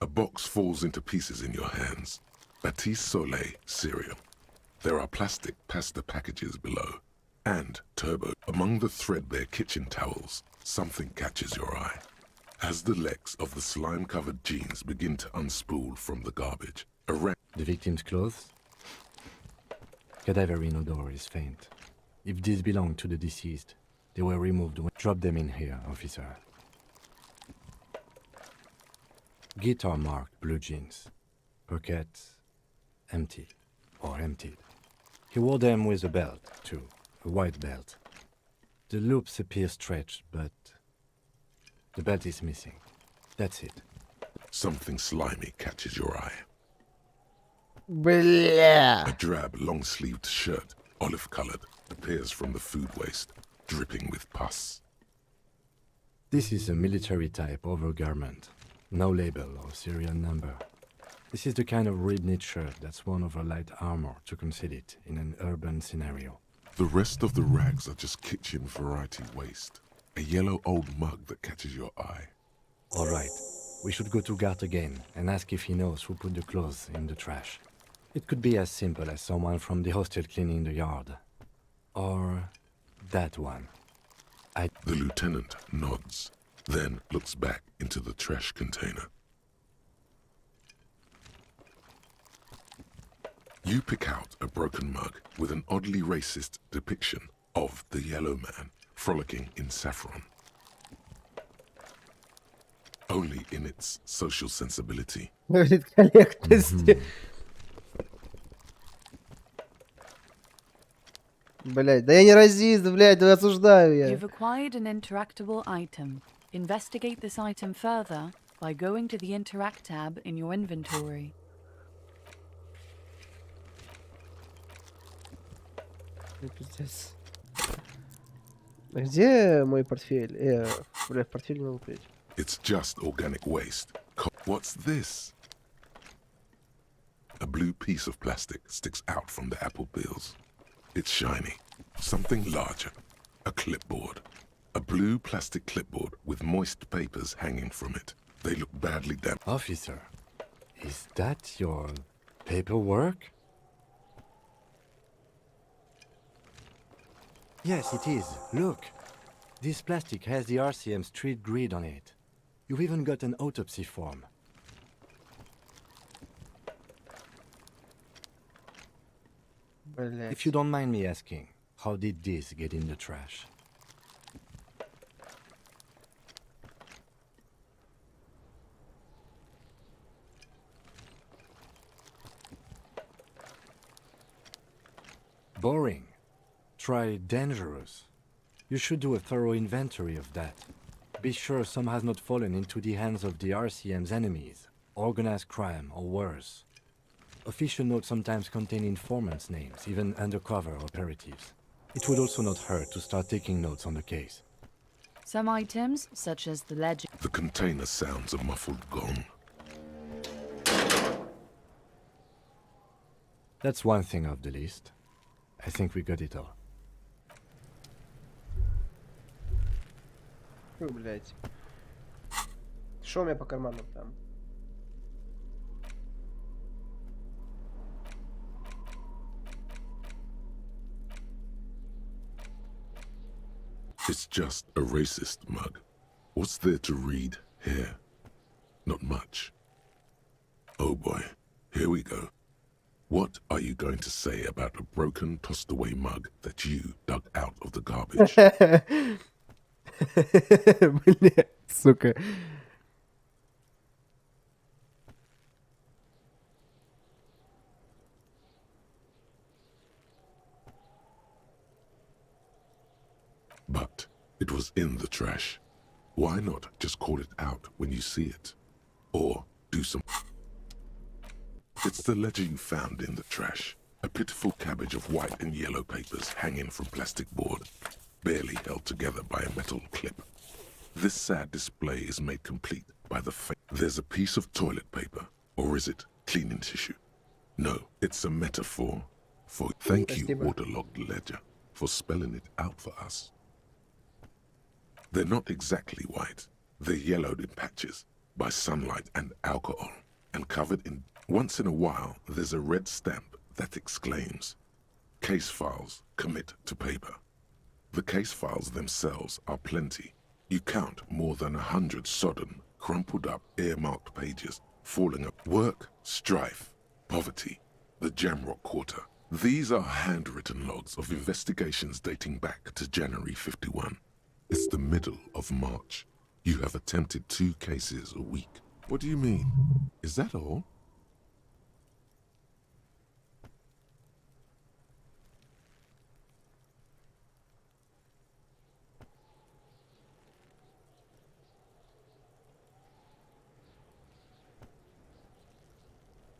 A box falls into pieces in your hands. Batiste Soleil cereal. There are plastic pasta packages below. And turbo. Among the threadbare kitchen towels, something catches your eye. As the legs of the slime-covered jeans begin to unspool from the garbage, the victim's clothes? Cadaverine odor is faint. If these belong to the deceased, they were removed. Drop them in here, officer. Guitar-marked blue jeans. Pockets empty or emptied. He wore them with a belt, too. A white belt. The loops appear stretched, but the belt is missing. That's it. Something slimy catches your eye. Бля. A drab, long-sleeved shirt, olive-colored, appears from the food waste, dripping with pus. This is a military-type overgarment. No label or serial number. This is the kind of rib-knit shirt that's worn over light armor to conceal it in an urban scenario. The rest of the rags are just kitchen variety waste. A yellow old mug that catches your eye. All right. We should go to Gart again and ask if he knows who put the clothes in the trash. It could be as simple as someone from the hostel cleaning the yard. Or that one. The lieutenant nods, then looks back into the trash container. You pick out a broken mug with an oddly racist depiction of the yellow man frolicking in saffron. Only in its social sensibility. Блять, да я не расист, блять, да осуждаю я. You've acquired an interactable item. Investigate this item further by going to the Interact tab in your inventory. Пиздец. Где мой портфель? Бля, в портфель не могу прийти. It's just organic waste. What's this? A blue piece of plastic sticks out from the apple peels. It's shiny. Something larger. A clipboard. A blue plastic clipboard with moist papers hanging from it. They look badly damaged. Officer, is that your paperwork? Yes, it is. Look. This plastic has the RCM street grid on it. You've even got an autopsy form. If you don't mind me asking, how did this get in the trash? Boring. Try dangerous. You should do a thorough inventory of that. Be sure some has not fallen into the hands of the RCM's enemies, organized crime or worse. Official notes sometimes contain informants' names, even undercover operatives. It would also not hurt to start taking notes on the case. Some items, such as the legend. The container sounds a muffled gong. That's one thing off the list. I think we got it all. Фу, блядь. Шо у меня по карманам там? It's just a racist mug. What's there to read here? Not much. Oh boy, here we go. What are you going to say about a broken, tossed-away mug that you dug out of the garbage? Блядь, сука. But it was in the trash. Why not just call it out when you see it? Or do some... It's the ledger you found in the trash. A pitiful cabbage of white and yellow papers hanging from plastic board, barely held together by a metal clip. This sad display is made complete by the fact there's a piece of toilet paper, or is it cleaning tissue? No, it's a metaphor for... Thank you, waterlogged ledger, for spelling it out for us. They're not exactly white. They're yellowed in patches by sunlight and alcohol, and covered in... Once in a while, there's a red stamp that exclaims, "Case files, commit to paper." The case files themselves are plenty. You count more than 100 sodden, crumpled up, earmarked pages, falling up. Work, strife, poverty, the Jamrock Quarter. These are handwritten logs of investigations dating back to January 51. It's the middle of March. You have attempted 2 cases a week. What do you mean? Is that all?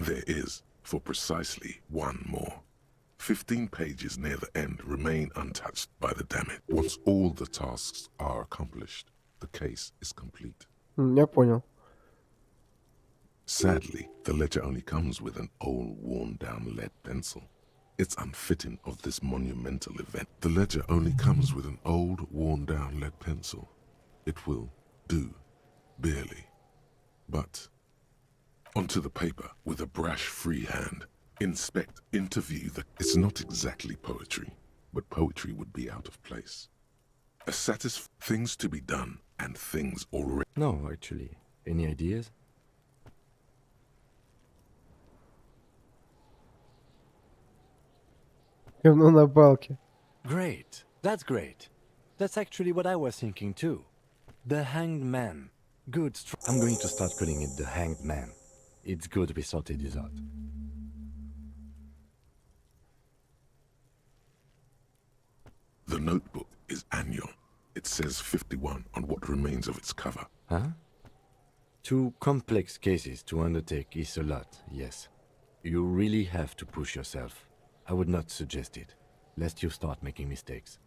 There is, for precisely one more. 15 pages near the end remain untouched by the damage. Once all the tasks are accomplished, the case is complete. Я понял. Sadly, the ledger only comes with an old, worn-down lead pencil. It's unfitting of this monumental event. The ledger only comes with an old, worn-down lead pencil. It will do, barely. But onto the paper with a brash free hand. Inspect, interview the... It's not exactly poetry, but poetry would be out of place. A things to be done and things already... No, actually. Any ideas? Говно на палке. Great. That's great. That's actually what I was thinking too. The Hanged Man. Good. I'm going to start calling it the Hanged Man. It's good we sorted this out. The notebook is annual. It says 51 on what remains of its cover. Huh? 2 complex cases to undertake is a lot, yes. You really have to push yourself. I would not suggest it, lest you start making mistakes.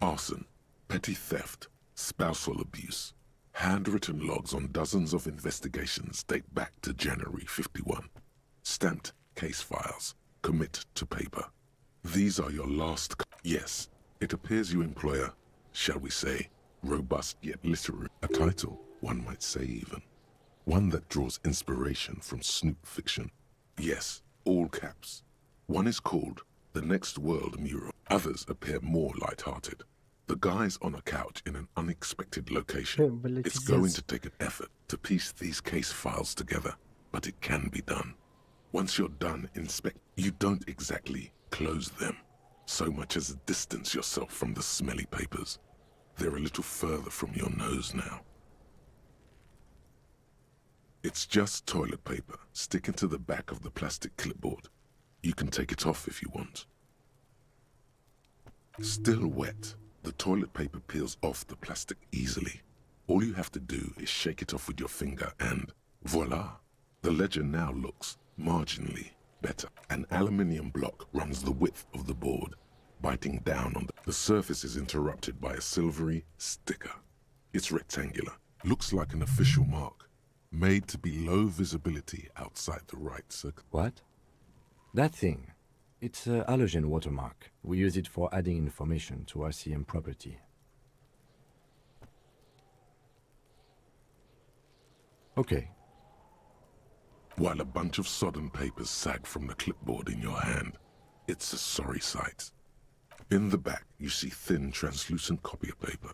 Arson, petty theft, spousal abuse. Handwritten logs on dozens of investigations date back to January 51. Stamped case files, commit to paper. These are your last... Yes, it appears you employ a, shall we say, robust yet literary... A title, one might say even. One that draws inspiration from snoop fiction. Yes, all caps. One is called The Next World Mural. Others appear more light-hearted. The guy's on a couch in an unexpected location. It's going to take an effort to piece these case files together, but it can be done. Once you're done, you don't exactly close them, so much as distance yourself from the smelly papers. They're a little further from your nose now. It's just toilet paper sticking to the back of the plastic clipboard. You can take it off if you want. Still wet, the toilet paper peels off the plastic easily. All you have to do is shake it off with your finger and voila! The ledger now looks marginally better. An aluminium block runs the width of the board, biting down on the surface is interrupted by a silvery sticker. It's rectangular, looks like an official mark, made to be low visibility outside the right circle. What? That thing. It's a halogen watermark. We use it for adding information to RCM property. Okay. While a bunch of sodden papers sag from the clipboard in your hand, it's a sorry sight. In the back, you see thin, translucent copy of paper.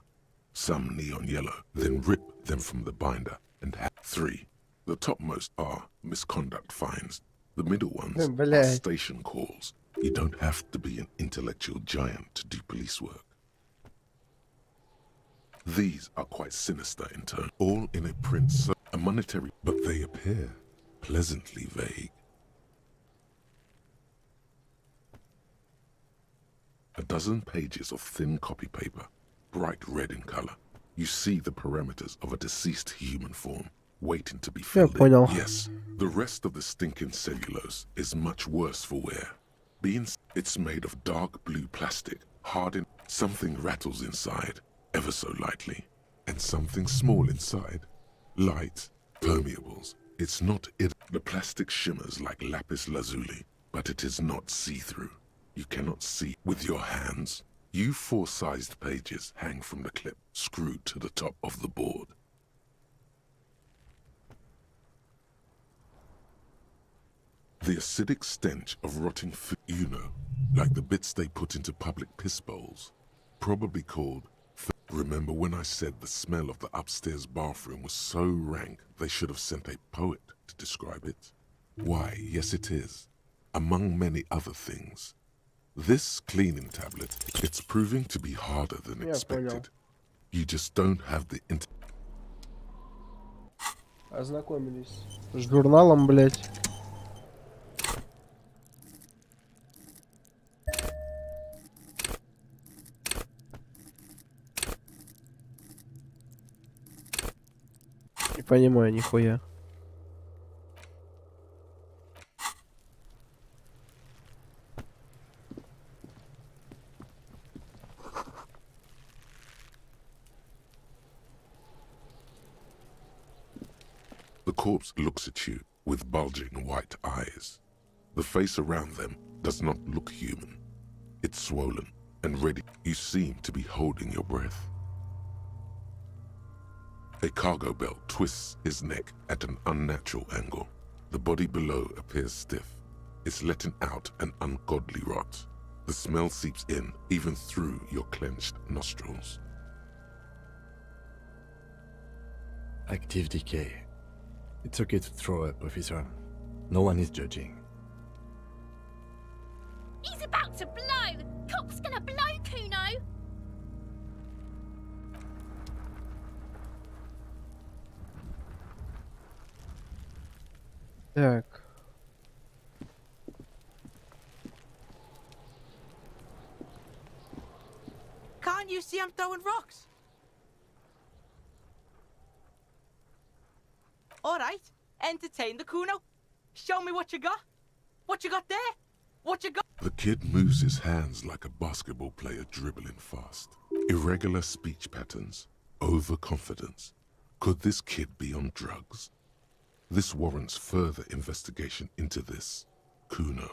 Some neon yellow, then rip them from the binder and have 3. The topmost are misconduct fines. The middle ones are station calls. You don't have to be an intellectual giant to do police work. These are quite sinister in turn, all in a print, so a monetary, but they appear pleasantly vague. A dozen pages of thin copy paper, bright red in color. You see the parameters of a deceased human form, waiting to be filled in. Yes, the rest of the stinking cellulose is much worse for wear. It's made of dark blue plastic, hardened. Something rattles inside, ever so lightly, and something small inside, light, permeables. It's not it. The plastic shimmers like lapis lazuli, but it is not see-through. You cannot see with your hands. You 4-sized pages hang from the clip, screwed to the top of the board. The acidic stench of rotting food, you know, like the bits they put into public piss bowls, probably called. Remember when I said the smell of the upstairs bathroom was so rank they should have sent a poet to describe it? Why, yes it is, among many other things. This cleaning tablet, it's proving to be harder than expected. You just don't have the Ознакомились с журналом, блять. Не понимаю нихуя. The corpse looks at you with bulging white eyes. The face around them does not look human. It's swollen and ready. You seem to be holding your breath. A cargo belt twists his neck at an unnatural angle. The body below appears stiff. It's letting out an ungodly rot. The smell seeps in even through your clenched nostrils. Active decay. It's okay to throw up, officer. No one is judging. He's about to blow! Cop's gonna blow, Kuno! Так. Can't you see I'm throwing rocks? All right, entertain the Kuno. Show me what you got. What you got there? What you got? The kid moves his hands like a basketball player dribbling fast. Irregular speech patterns, overconfidence. Could this kid be on drugs? This warrants further investigation into this Kuno.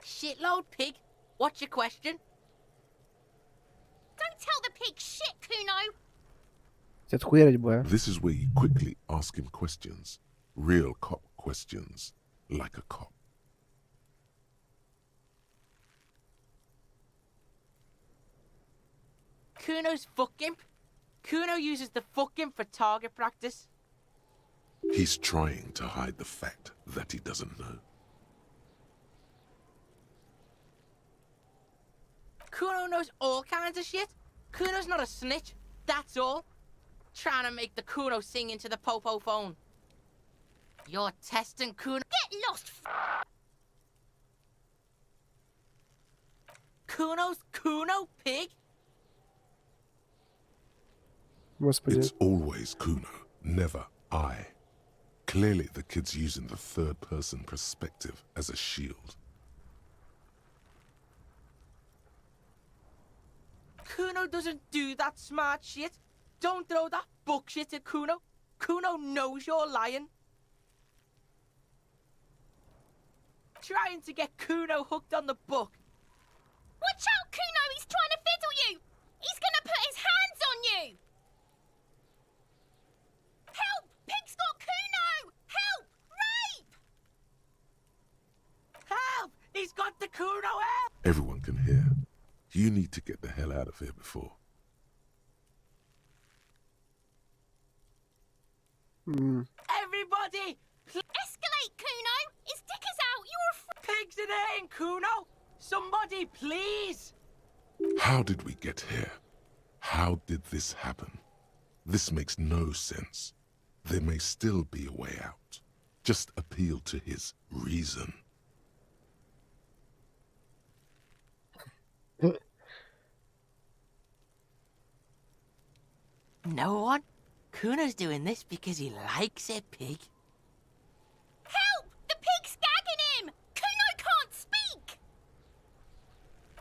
Shitload pig. What's your question? Don't tell the pig shit, Kuno. Отхуярить бы, а. This is where you quickly ask him questions. Real cop questions. Like a cop. Kuno's fuck gimp. Kuno uses the fuck gimp for target practice. He's trying to hide the fact that he doesn't know. Kuno knows all kinds of shit. Kuno's not a snitch, that's all. Trying to make the Kuno sing into the popo phone. You're testing Kuno. Get lost, Kuno's Kuno, pig? Господи. It's always Kuno, never I. Clearly the kid's using the third-person perspective as a shield. Kuno doesn't do that smart shit. Don't throw that book shit at Kuno. Kuno knows you're lying. Trying to get Kuno hooked on the book. Watch out, Kuno! He's trying to fiddle you! He's gonna put his hands on you! Help! Pig's got Kuno! Help! Rape! Help! He's got the Kuno, help! Everyone can hear. You need to get the hell out of here before. Everybody! Escalate, Kuno! His dick is out! You're a Pigs in here, Kuno! Somebody, please! How did we get here? How did this happen? This makes no sense. There may still be a way out. Just appeal to his reason. No one? Kuno's doing this because he likes it, pig. Help! The pig's gagging him! Kuno can't speak!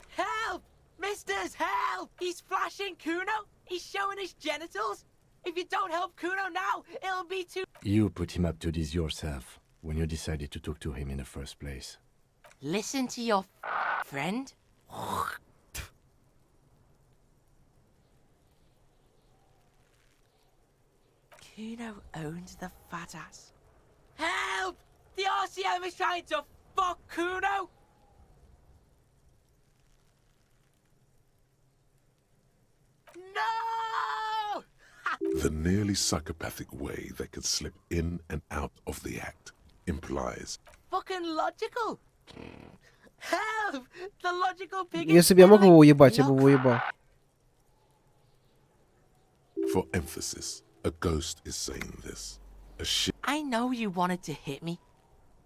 Help! Misters, help! He's flashing Kuno! He's showing his genitals! If you don't help Kuno now, it'll be too... You put him up to this yourself when you decided to talk to him in the first place. Listen to your friend. Kuno owns the fat ass. Help! The RCM is trying to fuck Kuno! No! The nearly psychopathic way they could slip in and out of the act implies Fucking logical! Help! The logical pig is Если бы я мог его feeling уебать, я бы your его уебал. for emphasis. A ghost is saying this. A shit. I know you wanted to hit me.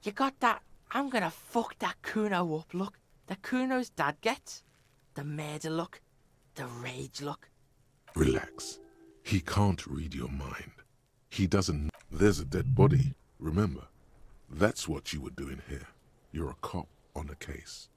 You got that I'm gonna fuck that Kuno up look that Kuno's dad gets. The murder look. The rage look. Relax. He can't read your mind. He doesn't. There's a dead body. Remember, that's what you were doing here. You're a cop on a case.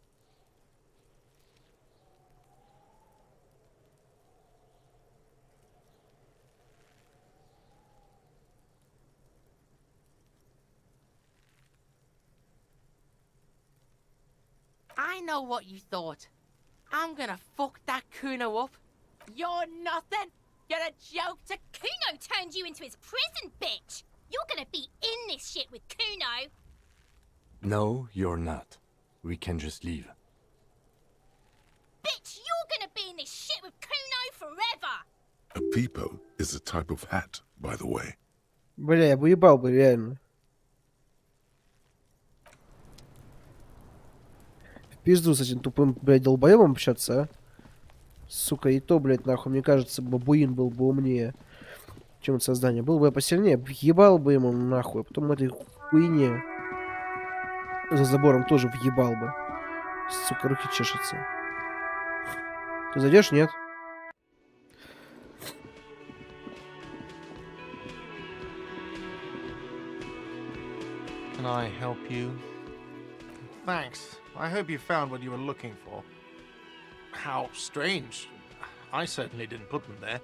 I know what you thought. I'm gonna fuck that Kuno up. You're nothing. You're a joke to... Kuno turned you into his prison, bitch! You're gonna be in this shit with Kuno! No, you're not. We can just leave. Bitch, you're gonna be in this shit with Kuno forever! A peepo is a type of hat, by the way. Бля, я бы уебал бы, реально. В пизду с этим тупым, блядь, долбоебом общаться, а? Сука, и то, блядь, нахуй, мне кажется, бабуин был бы умнее, чем это создание. Был бы я посильнее, въебал бы ему нахуй, а потом этой хуйне за забором тоже въебал бы. Сука, руки чешутся. Ты зайдешь? Нет. Can I help you? Thanks. I hope you found what you were looking for. How strange. I certainly didn't put them there.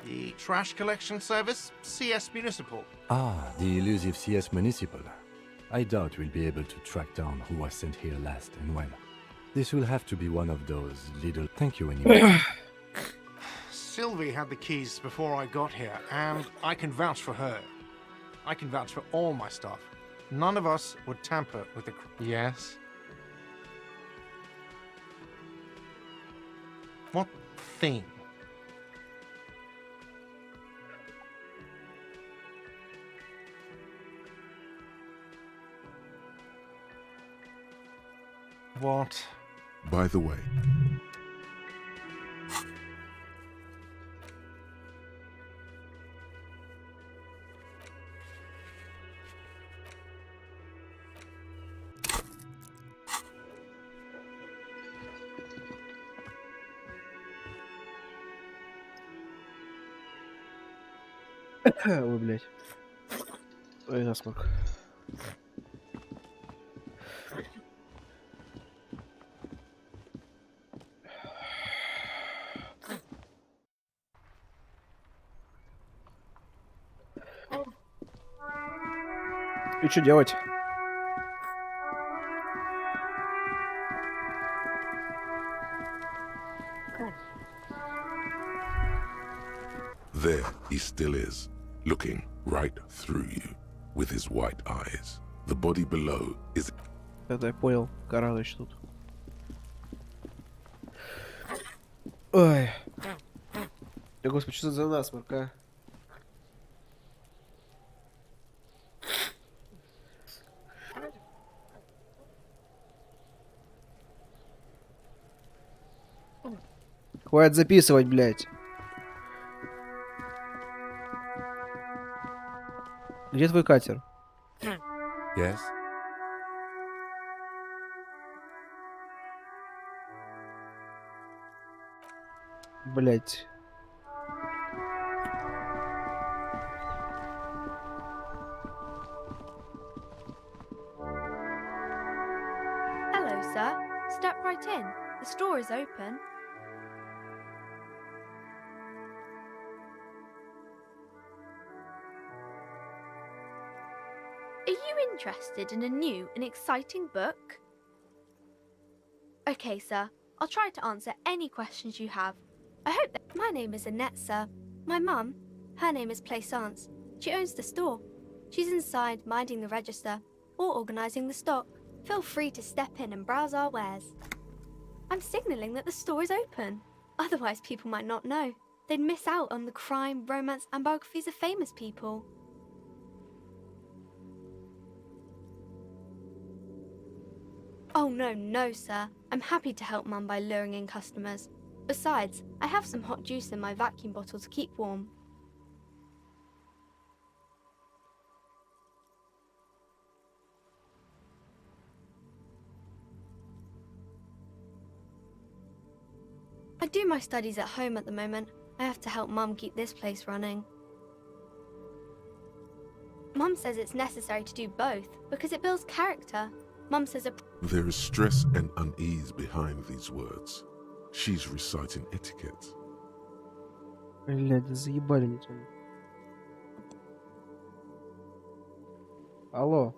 The trash collection service, CS Municipal. Ah, the elusive CS Municipal. I doubt we'll be able to track down who was sent here last and when. This will have to be one of those little... Thank you anyway. Sylvie had the keys before I got here, and I can vouch for her. I can vouch for all my stuff. None of us would tamper with the... Yes? What thing? What? By the way, Ой, блядь. Ой, насморк. И что делать? there he still is, looking right through you with his white eyes. The body below is... Это я понял. Коралыч тут. Ой. Да господи, что за насморк, а? Хватит записывать, блядь. Где твой катер? Yes? Блядь. Hello, sir. Step right in. The store is open. Are you interested in a new and exciting book? Okay, sir. I'll try to answer any questions you have. I hope that... My name is Annette, sir. My mum, her name is Plaisance. She owns the store. She's inside minding the register or organising the stock. Feel free to step in and browse our wares. I'm signalling that the store is open. Otherwise, people might not know. They'd miss out on the crime, romance and biographies of famous people. Oh, no, sir. I'm happy to help Mum by luring in customers. Besides, I have some hot juice in my vacuum bottle to keep warm. I do my studies at home at the moment. I have to help Mum keep this place running. Mum says it's necessary to do both because it builds character. Mum says There is stress and unease behind these words. She's reciting etiquette. Блядь, заебали меня. Алло.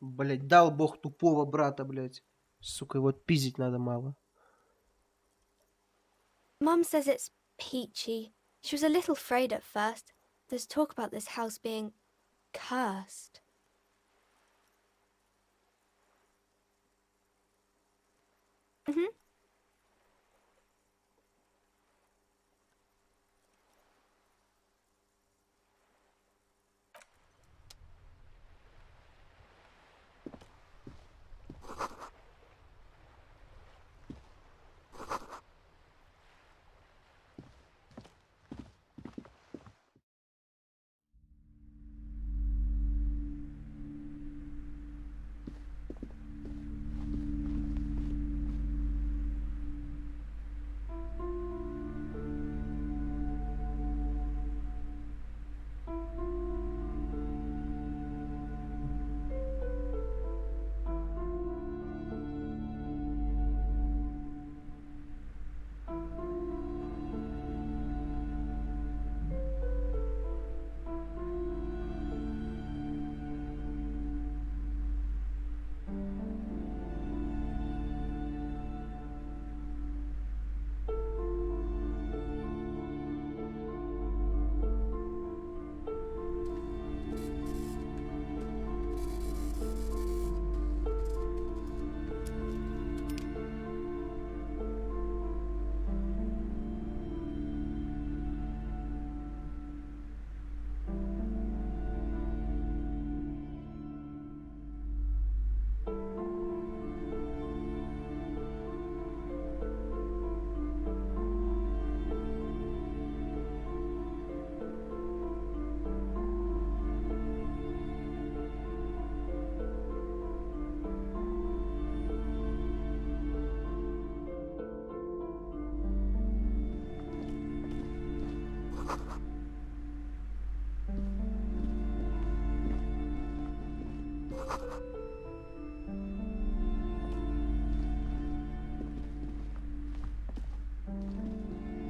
Блять, дал бог тупого брата, блять. Сука, его пиздить надо мало. Mum says it's peachy. She was a little afraid at first. There's talk about this house being cursed. Mm-hmm.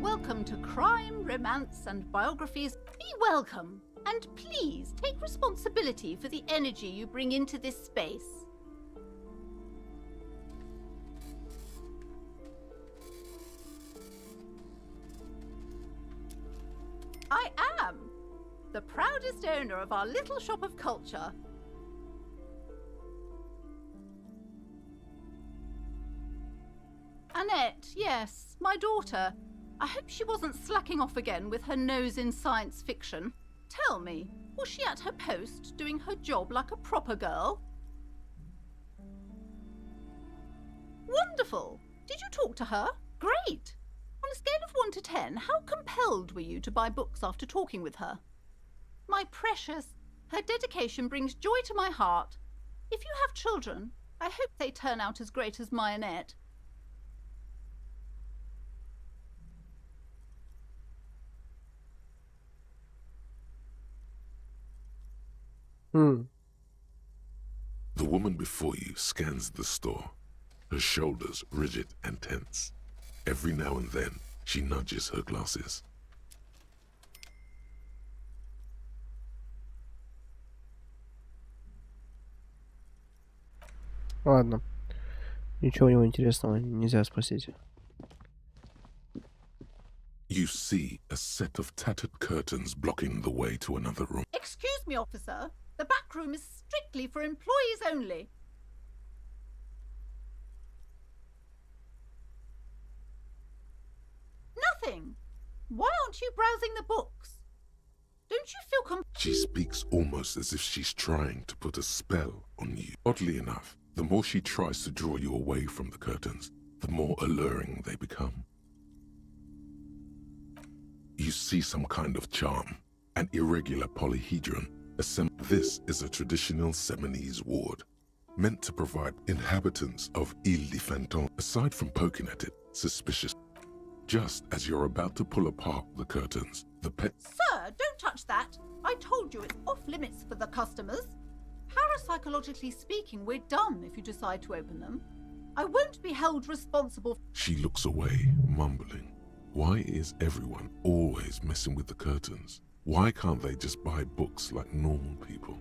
Welcome to Crime, Romance and Biographies. Be welcome, and please take responsibility for the energy you bring into this space. I am the proudest owner of our little shop of culture. Annette, yes, my daughter. I hope she wasn't slacking off again with her nose in science fiction. Tell me, was she at her post doing her job like a proper girl? Wonderful! Did you talk to her? Great! On a scale of 1 to 10, how compelled were you to buy books after talking with her? My precious, her dedication brings joy to my heart. If you have children, I hope they turn out as great as my Annette. The woman before you scans the store, her shoulders rigid and tense. Every now and then, she nudges her glasses. Ладно. Ничего у него интересного нельзя спросить. You see a set of tattered curtains blocking the way to another room. Excuse me, officer. The back room is strictly for employees only. Nothing. Why aren't you browsing the books? Don't you feel She speaks almost as if she's trying to put a spell on you. Oddly enough, the more she tries to draw you away from the curtains, the more alluring they become. You see some kind of charm, an irregular polyhedron. This is a traditional Seminese ward, meant to provide inhabitants of Ile de Fantôme. Aside from poking at it, suspicious. Just as you're about to pull apart the curtains, the pet... Sir, don't touch that. I told you it's off limits for the customers. Parapsychologically speaking, we're done if you decide to open them. I won't be held responsible. She looks away, mumbling. Why is everyone always messing with the curtains? Why can't they just buy books like normal people?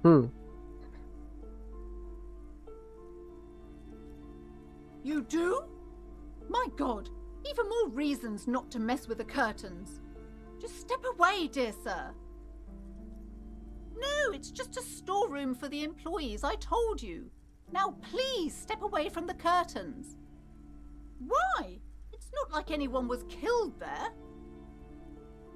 You do? My God, even more reasons not to mess with the curtains. Just step away, dear sir. No, it's just a storeroom for the employees, I told you. Now please step away from the curtains. Why? It's not like anyone was killed there.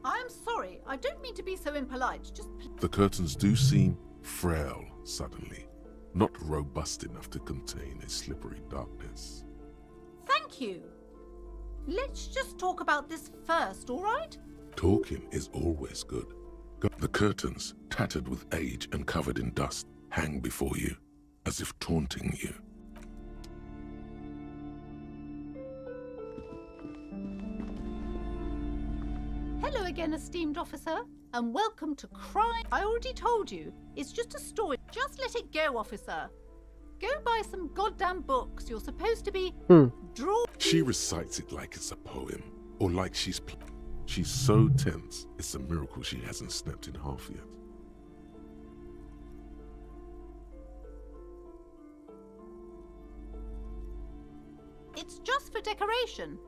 I am sorry, I don't mean to be so impolite, just... The curtains do seem frail suddenly, not robust enough to contain a slippery darkness. Thank you. Let's just talk about this first, all right? Talking is always good. The curtains, tattered with age and covered in dust, hang before you, as if taunting you. Hello again, esteemed officer, and welcome to Crime. I already told you, it's just a story. Just let it go, officer. Go buy some goddamn books. You're supposed to be draw. She recites it like it's a poem, or like she's so tense, it's a miracle she hasn't snapped in half yet. It's just for decoration.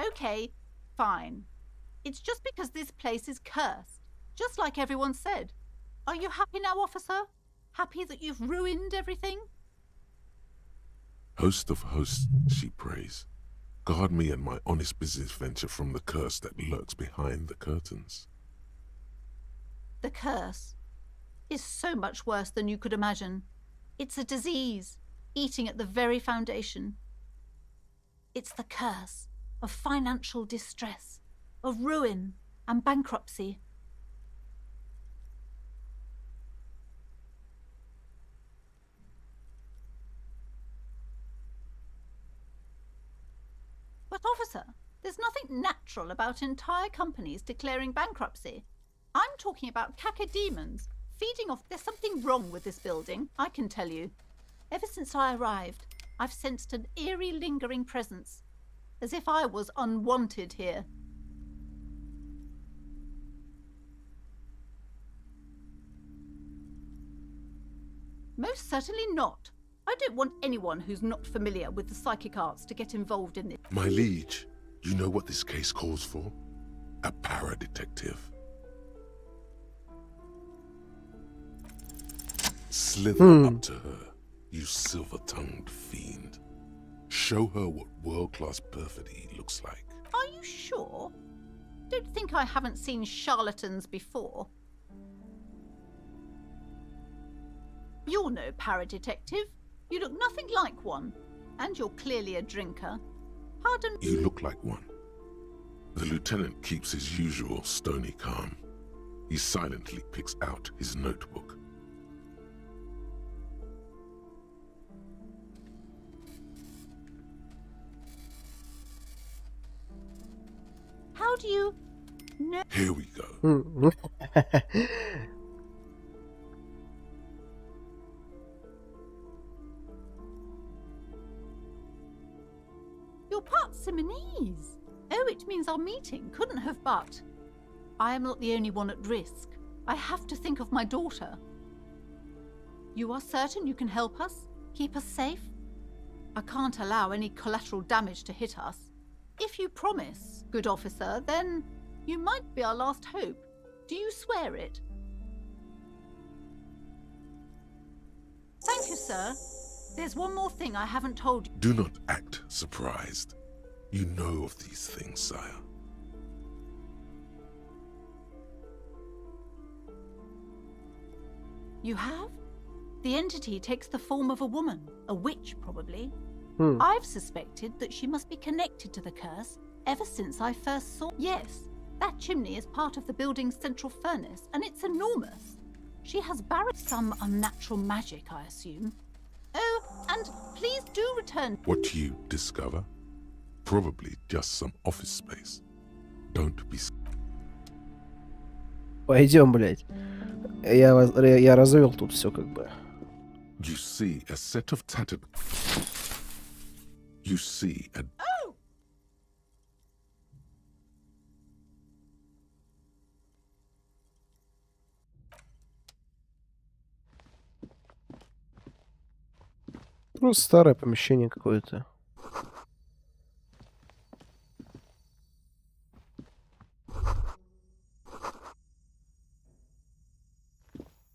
Okay, fine. It's just because this place is cursed, just like everyone said. Are you happy now, officer? Happy that you've ruined everything? Host of hosts, she prays. Guard me and my honest business venture from the curse that lurks behind the curtains. The curse is so much worse than you could imagine. It's a disease, eating at the very foundation. It's the curse of financial distress, of ruin and bankruptcy. But officer, there's nothing natural about entire companies declaring bankruptcy. I'm talking about cacodemons feeding off. There's something wrong with this building, I can tell you. Ever since I arrived, I've sensed an eerie lingering presence, as if I was unwanted here. Most certainly not. I don't want anyone who's not familiar with the psychic arts to get involved in this. My liege, you know what this case calls for? A para-detective. Slither up to her, you silver-tongued fiend. Show her what world-class perfidy looks like. Are you sure? Don't think I haven't seen charlatans before. You're no para-detective. You look nothing like one. And you're clearly a drinker. Pardon? You look like one. The lieutenant keeps his usual stony calm. He silently picks out his notebook. How do you know? Here we go. You're parsimonese. Oh, it means our meeting couldn't have but. I am not the only one at risk. I have to think of my daughter. You are certain you can help us? Keep us safe? I can't allow any collateral damage to hit us. If you promise, good officer, then you might be our last hope. Do you swear it? Thank you, sir. There's one more thing I haven't told you. Do not act surprised. You know of these things, sire. You have? The entity takes the form of a woman, a witch probably. Hmm. I've suspected that she must be connected to the curse ever since I first saw. Yes, that chimney is part of the building's central furnace, and it's enormous. She has some unnatural magic, I assume. Oh, And please do return. What you discover? Probably just some office space. Don't be... Пойдем, блядь. Я развел тут все как бы. You see a set of tattered... You see a... Просто старое помещение какое-то.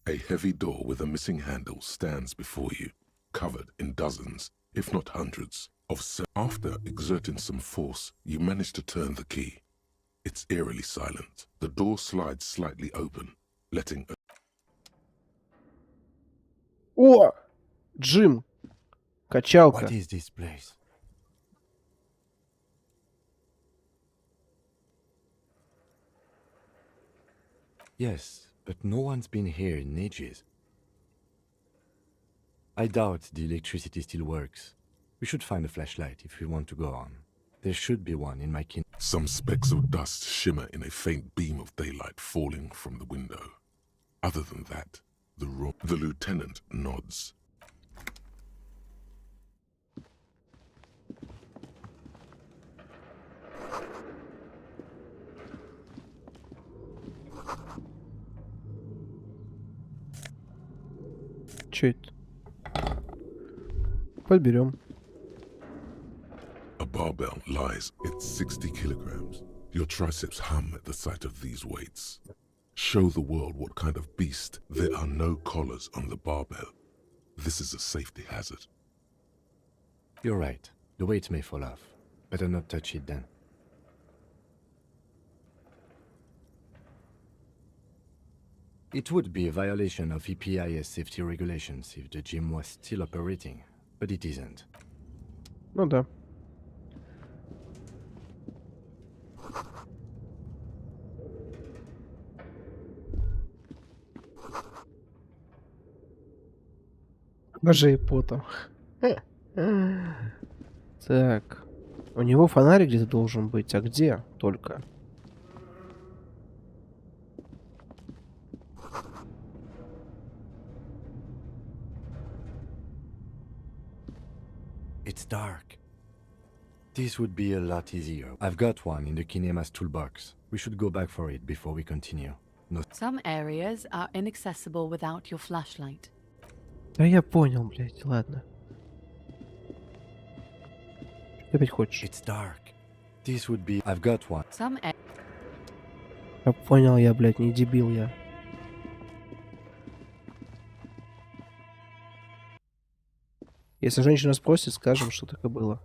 A heavy door with a missing handle stands before you, covered in dozens, if not hundreds, of After exerting some force, you manage to turn the key. It's eerily silent. The door slides slightly open, letting a... О! Джим! Качалка. What is this place? Yes, but no one's been here in ages. I doubt the electricity still works. We should find a flashlight if we want to go on. There should be one in my kin. Some specks of dust shimmer in a faint beam of daylight falling from the window. Other than that, the lieutenant nods. Чё это? Подберем. A barbell lies at 60 kilograms. Your triceps hum at the sight of these weights. Show the world what kind of beast. There are no collars on the barbell. This is a safety hazard. You're right. The weight may fall off. Better not touch it then. It would be a violation of EPIS safety regulations if the gym was still operating, but it isn't. Ну да. Даже и потом. Так. У него фонарик где-то должен быть. А где только? It's dark. This would be a lot easier. I've got one in the Kinema's toolbox. We should go back for it before we continue. No. Some areas are inaccessible without your flashlight. Да я понял, блядь, ладно. Что ты опять хочешь? It's dark. This would be... I've got one. Some Я понял, я, блядь, не дебил я. Если женщина спросит, скажем, что так и было.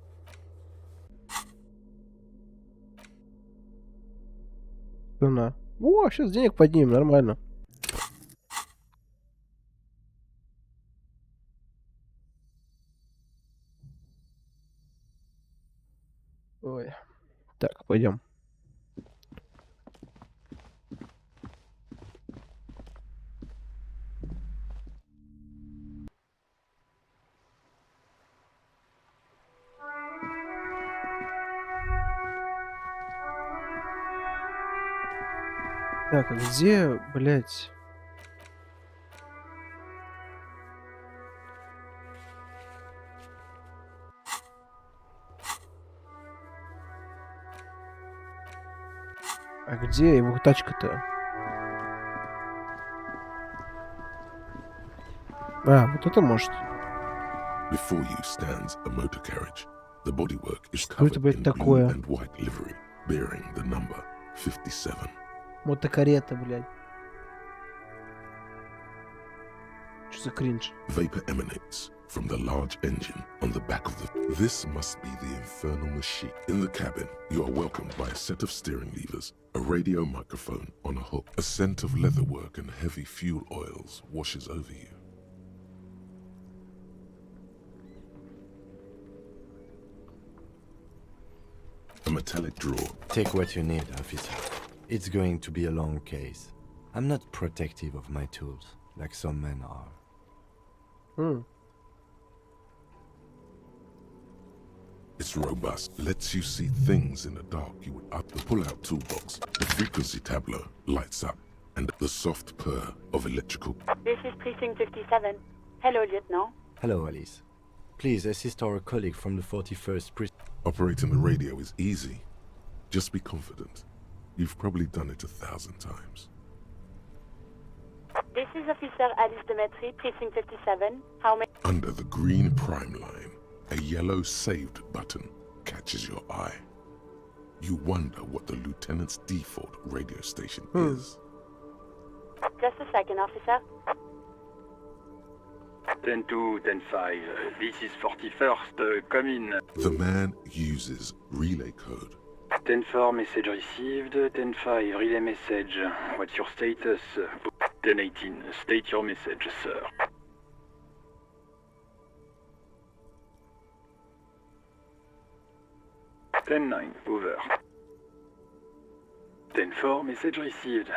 Жена. О, сейчас денег поднимем, нормально. Ой. Так, пойдем. Так, а где, блядь? А где его тачка-то? А, вот это может. Before you stands a motor carriage. The bodywork is Что это, covered блядь, in такое? blue and white livery, bearing the number 57. Мотокарета, блядь. Что за кринж? Vapor emanates from the large engine on the back of the... This must be the infernal machine. In the cabin, you are welcomed by a set of steering levers, a radio microphone on a hook. A scent of leatherwork and heavy fuel oils washes over you. A metallic drawer. Take what you need, officer. It's going to be a long case. I'm not protective of my tools, like some men are. It's robust, lets you see things in the dark. You would up the pull-out toolbox. The frequency tableau lights up, and the soft purr of electrical. This is Precinct 57. Hello, Lieutenant. Hello, Alice. Please assist our colleague from the 41st Precinct. Operating the radio is easy. Just be confident. You've probably done it 1,000 times. This is Officer Alice Demetri, Precinct 57. How may... Under the green prime line, a yellow saved button catches your eye. You wonder what the lieutenant's default radio station is. Just a second, officer. 10-2, 10-5. This is 41st. Come in. The man uses relay code. 10-4, message received. 10-5, relay message. What's your status? 10-18, state your message, sir. 10-9, over. 10-4, message received.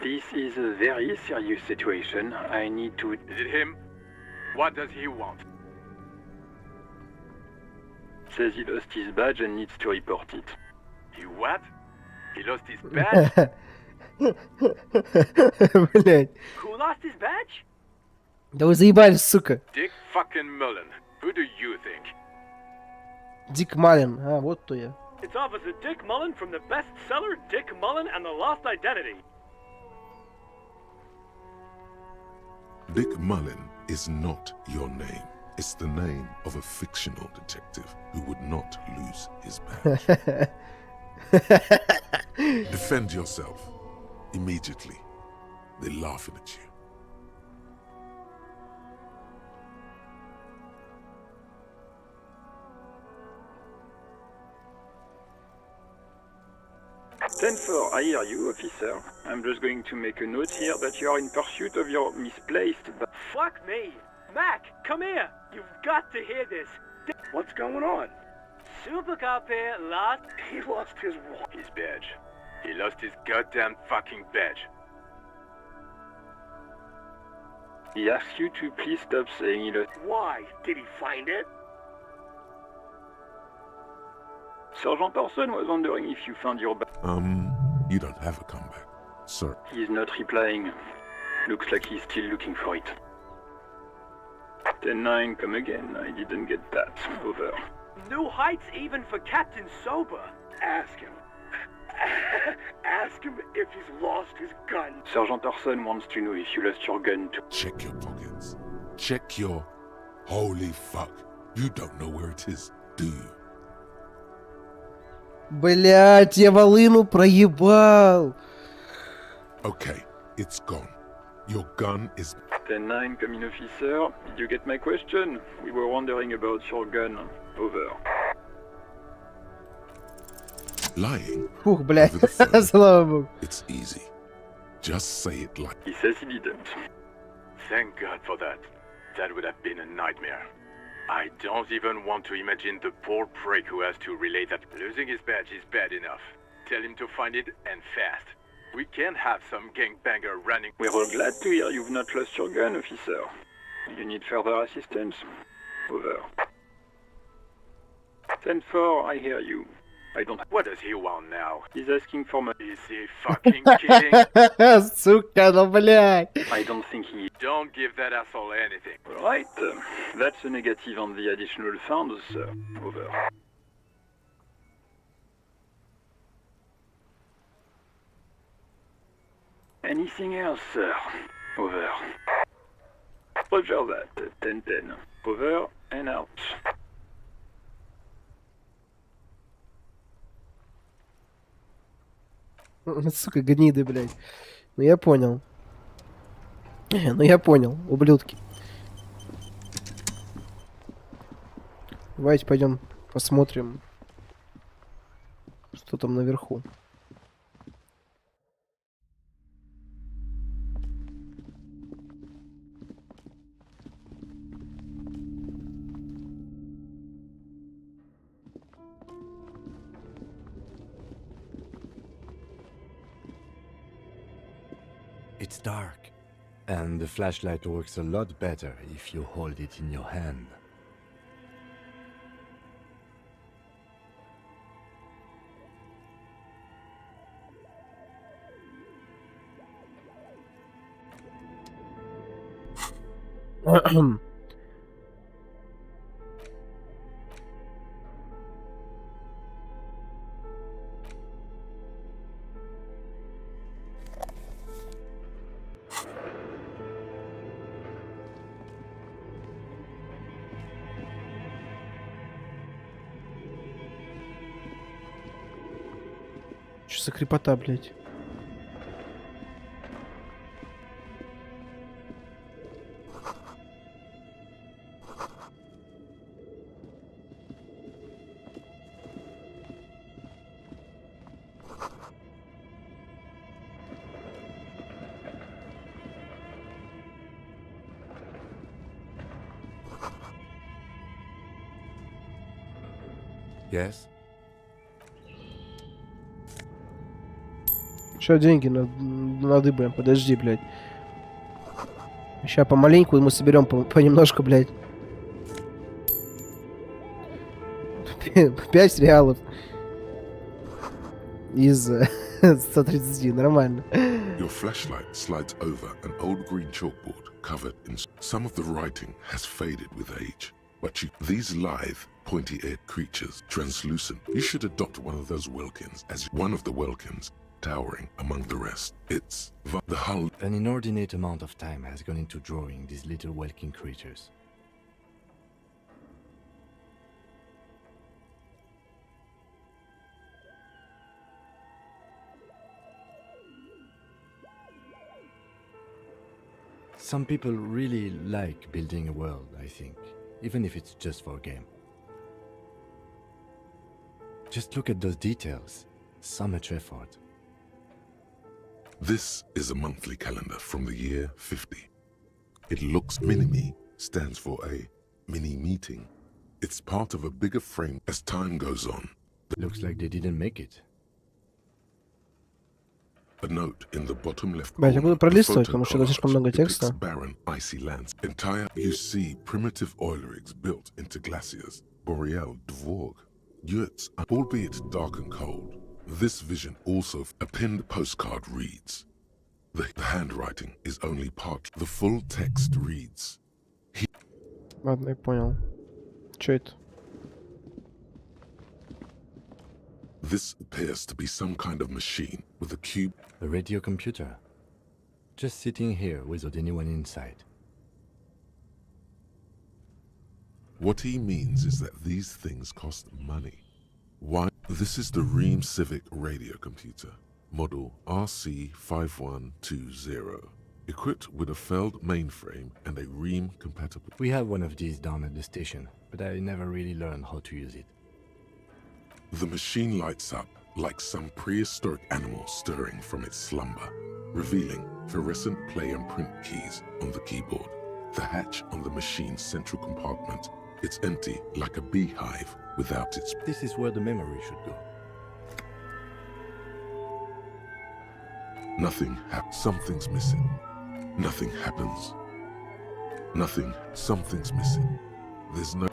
This is a very serious situation. I need to... Is it him? What does he want? Says he lost his badge and needs to report it. He what? He lost his badge? Блять. Who lost his badge? Да вы заебались, сука. Dick fucking Mullen. Who do you think? Дик Малин. А, вот то я. It's Officer Dick Mullen from the bestseller Dick Mullen and the Lost Identity. Dick Mullen is not your name. It's the name of a fictional detective who would not lose his badge. Defend yourself. Immediately. They're laughing at you. Ten-4, I hear you, officer. I'm just going to make a note here that you are in pursuit of your misplaced badge. Fuck me. Mac, come here. You've got to hear this. What's going on? Super Cop here lost... He lost his what? His badge. He lost his goddamn fucking badge. He asks you to please stop saying he lost... Why? Did he find it? Sergeant Marson was wondering if you found your badge. You don't have a comeback, sir. He's not replying. Looks like he's still looking for it. 10-9, come again. I didn't get that. Over. New heights even for Captain Sober. Ask him. Ask him if he's lost his gun. Sergeant Orson wants to know if you lost your gun too. Check your pockets. Check your... Holy fuck. You don't know where it is, do you? Блять, я волыну проебал. Okay, it's gone. Your gun is... 10-9, come in, officer. Did you get my question? We were wondering about your gun. Over. Lying? Фух, блядь, слава богу. It's easy. Just say it like... He says he didn't. Thank God for that. That would have been a nightmare. I don't even want to imagine the poor prick who has to relay that. Losing his badge is bad enough. Tell him to find it, and fast. We can't have some gangbanger running... We're all glad to hear you've not lost your gun, officer. You need further assistance? Over. 10-4, I hear you. I don't... What does he want now? He's asking for money. Is he fucking kidding? Сука, ну блядь. I don't think he... Don't give that asshole anything. Right. That's a negative on the additional funds, sir. Over. Anything else, sir? Over. Roger that. 10-10. Over and out. Сука, гниды, блядь. Ну я понял. Ну я понял, ублюдки. Давайте пойдем посмотрим, что там наверху. It's dark, and the flashlight works a lot better if you hold it in your hand. Что за крепота, блядь? Yes? Сейчас деньги надыбаем, подожди, блядь. Сейчас помаленьку мы соберем понемножку, блядь. 5 реалов. Из 130, нормально. Your flashlight slides over an old green chalkboard covered in some of the writing has faded with age. But these lithe, pointy-eared creatures, translucent. You should adopt one of those Welkins as one of the Welkins, towering among the rest. It's the hull. An inordinate amount of time has gone into drawing these little Welkin creatures. Some people really like building a world, I think, even if it's just for a game. Just look at those details. So much effort. This is a monthly calendar from the year 50. It looks mini-me stands for a mini meeting. It's part of a bigger frame as time goes on. Looks like they didn't make it. A note in the bottom left Блять, я буду corner, пролистывать, the потому что это слишком много depicts текста. barren, icy lands. You see primitive oil rigs built into glaciers. Boreal Dvorg. Yurts, albeit dark and cold. This vision also, a pinned postcard reads. The handwriting is only part. The full text reads. Ладно, я понял. Чё это? This appears to be some kind of machine with a cube. A radio computer. Just sitting here without anyone inside. What he means is that these things cost money. Why? This is the Ream Civic radio computer, model RC5120, equipped with a Feld mainframe and a Ream compatible. We have one of these down at the station, but I never really learned how to use it. The machine lights up like some prehistoric animal stirring from its slumber, revealing fluorescent play and print keys on the keyboard. The hatch on the machine's central compartment, it's empty like a beehive without its... This is where the memory should go. Nothing something's missing. Nothing happens. Nothing, something's missing. There's no...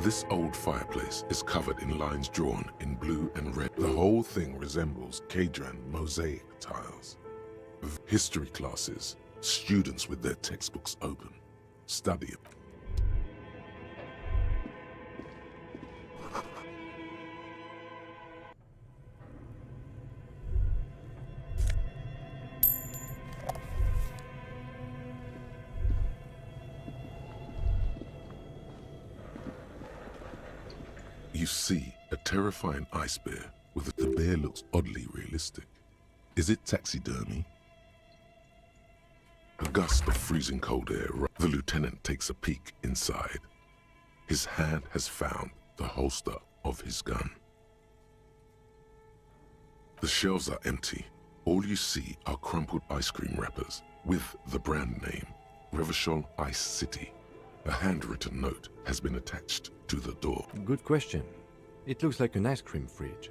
This old fireplace is covered in lines drawn in blue and red. The whole thing resembles Kadran mosaic tiles. History classes, students with their textbooks open, study it. You see a terrifying ice bear with the bear looks oddly realistic. Is it taxidermy? A gust of freezing cold air. The lieutenant takes a peek inside. His hand has found the holster of his gun. The shelves are empty. All you see are crumpled ice cream wrappers with the brand name, Revashol Ice City. A handwritten note has been attached to the door. Good question. It looks like an ice cream fridge.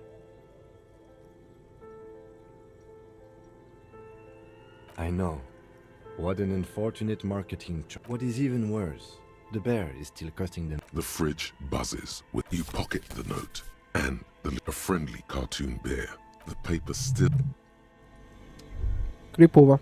I know. What an unfortunate marketing choice. What is even worse, the bear is still costing them. The fridge buzzes when you pocket the note and a friendly cartoon bear. The paper still... Крипово.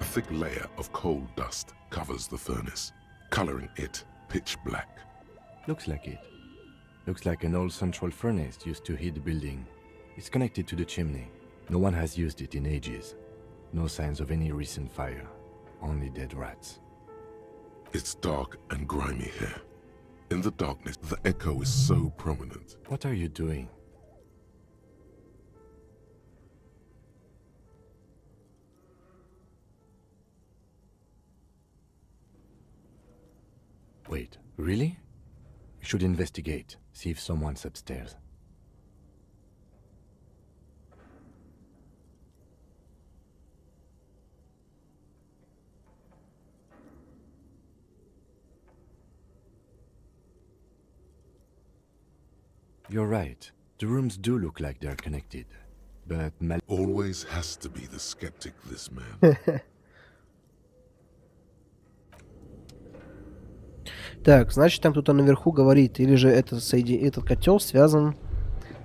A thick layer of coal dust covers the furnace, coloring it pitch black. Looks like it. Looks like an old central furnace used to heat the building. It's connected to the chimney. No one has used it in ages. No signs of any recent fire. Only dead rats. It's dark and grimy here. In the darkness, the echo is so prominent. What are you doing? Wait, really? We should investigate, see if someone's upstairs. You're right. The rooms do look like they're connected. But always has to be the skeptic, this man. Так, значит, там кто-то наверху говорит, или же этот котел связан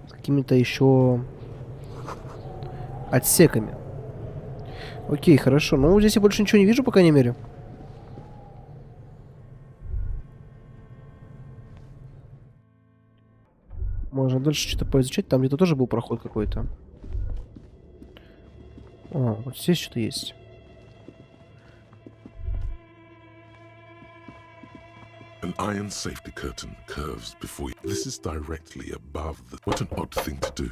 с какими-то еще отсеками. Окей, хорошо. Ну, здесь я больше ничего не вижу, по крайней мере. Можно дальше что-то поизучать. Там где-то тоже был проход какой-то. О, вот здесь что-то есть. An iron safety curtain curves before you. This is directly above the... What an odd thing to do.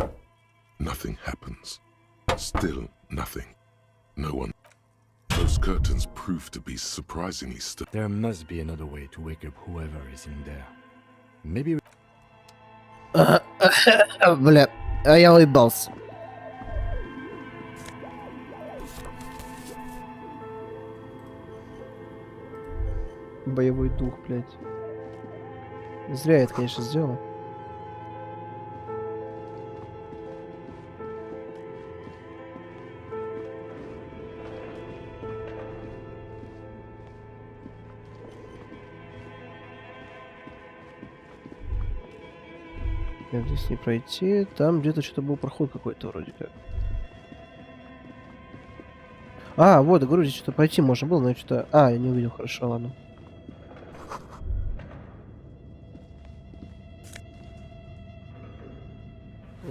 Nothing happens. Still nothing. No one. Those curtains prove to be surprisingly still. There must be another way to wake up whoever is in there. Maybe... Бля, а я уебался. Боевой дух, блядь. Зря я это, конечно, сделал. Нет, здесь не пройти. Там где-то что-то был проход какой-то вроде как. А, вот, говорю, здесь что-то пройти можно было, но я что-то... А, я не увидел, хорошо, ладно.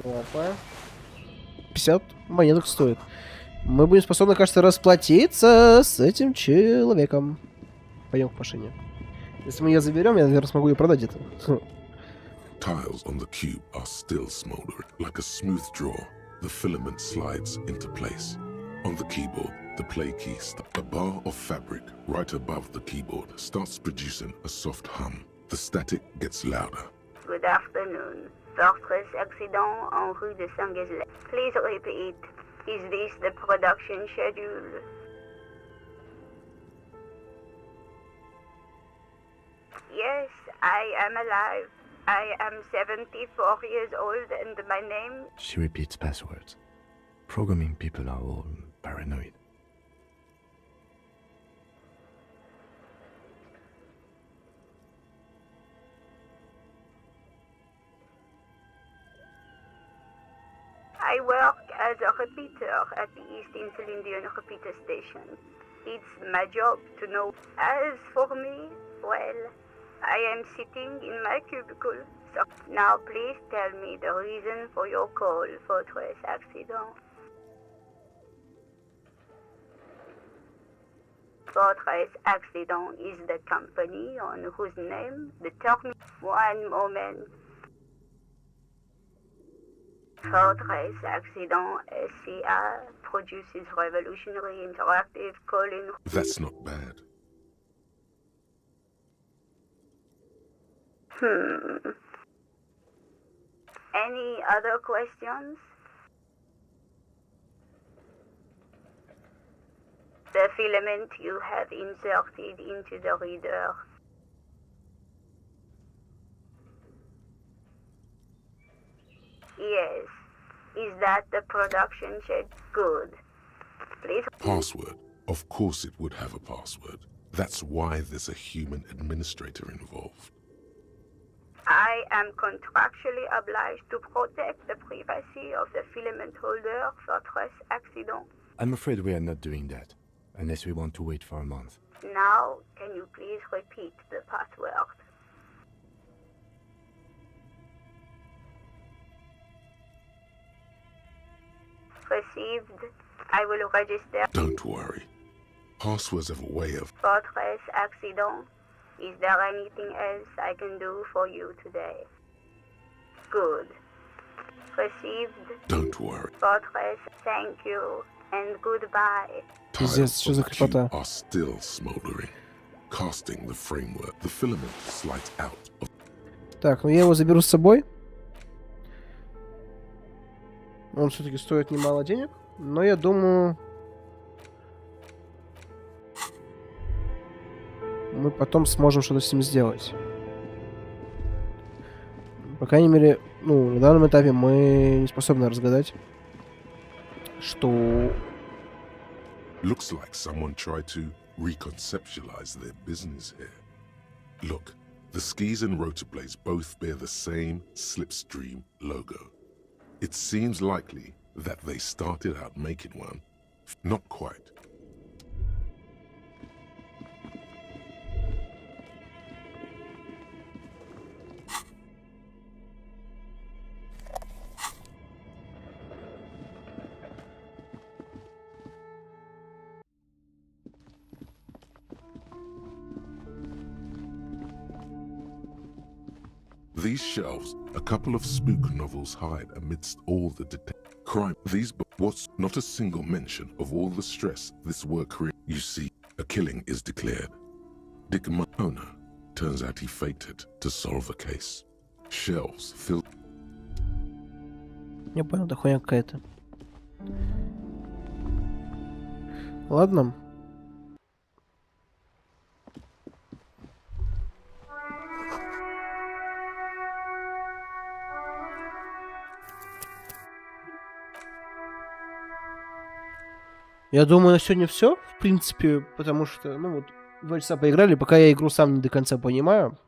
Опа. 50 монеток стоит. Мы будем способны, кажется, расплатиться с этим человеком. Пойдем к машине. Если мы ее заберем, я, наверное, смогу ее продать где-то. Tiles on the cube are still smoldering. Like a smooth draw, the filament slides into place. On the keyboard, the play key a bar of fabric right above the keyboard starts producing a soft hum. The static gets louder. Good afternoon. Fortress accident en rue de Saint-Ghislain. Please repeat. Is this the production schedule? Yes, I am alive. I am 74 years old and my name... She repeats passwords. Programming people are all paranoid. I work as a repeater at the East Insulindian repeater station. It's my job to know. As for me, well, I am sitting in my cubicle. So now please tell me the reason for your call, Fortress Accident. Fortress Accident is the company on whose name the term... One moment. Fortress Accident SCA produces revolutionary interactive calling... That's not bad. Any other questions? The filament you have inserted into the reader. Yes. Is that the production schedule? Good. Please... Password. Of course it would have a password. That's why there's a human administrator involved. I am contractually obliged to protect the privacy of the filament holder for stress accident. I'm afraid we are not doing that, unless we want to wait for a month. Now, can you please repeat the password? Received. I will register. Don't worry. Passwords have a way of... For stress accident. Is there anything else I can do for you today? Good. Received. Don't worry. Fortress, thank you, and goodbye. Пиздец, что за крепота? Are still smoldering, casting the framework. The filament slides out of... Так, ну я его заберу с собой. Он все-таки стоит немало денег, но я думаю, мы потом сможем что-то с ним сделать. По крайней мере, ну, на данном этапе мы не способны разгадать, что... Looks like someone tried to reconceptualize their business here. Look, the skis and rotor blades both bear the same slipstream logo. It seems likely that they started out making one. Not quite. These shelves, a couple of spook novels hide amidst all the crime. These what's not a single mention of all the stress this work creates. You see, a killing is declared. Dick owner turns out he faked it to solve a case. Shelves filled. Я понял, да хуйня какая-то. Ладно. Я думаю, на сегодня все, в принципе, потому что, ну вот, 2 часа поиграли, пока я игру сам не до конца понимаю.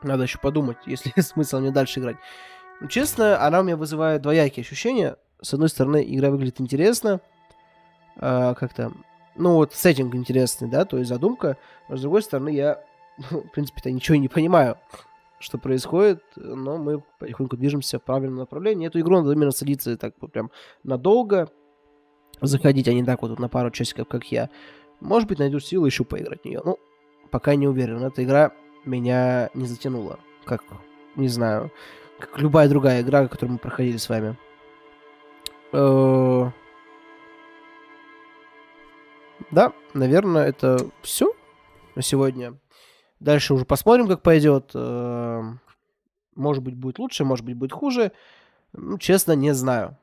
Надо еще подумать, есть ли смысл мне дальше играть. Но, честно, она у меня вызывает двоякие ощущения. С одной стороны, игра выглядит интересно, как-то, ну вот, сеттинг интересный, да, то есть задумка. Но, с другой стороны, я, в принципе-то, ничего не понимаю, что происходит, но мы потихоньку движемся в правильном направлении. Эту игру надо именно садиться так вот прям надолго, заходить, а не так вот на пару часиков, как я. Может быть, найду силы еще поиграть в нее. Ну, пока не уверен. Эта игра меня не затянула. Как, не знаю, как любая другая игра, которую мы проходили с вами. Да, наверное, это все на сегодня. Дальше уже посмотрим, как пойдет. Может быть, будет лучше, может быть, будет хуже. Ну, честно, не знаю.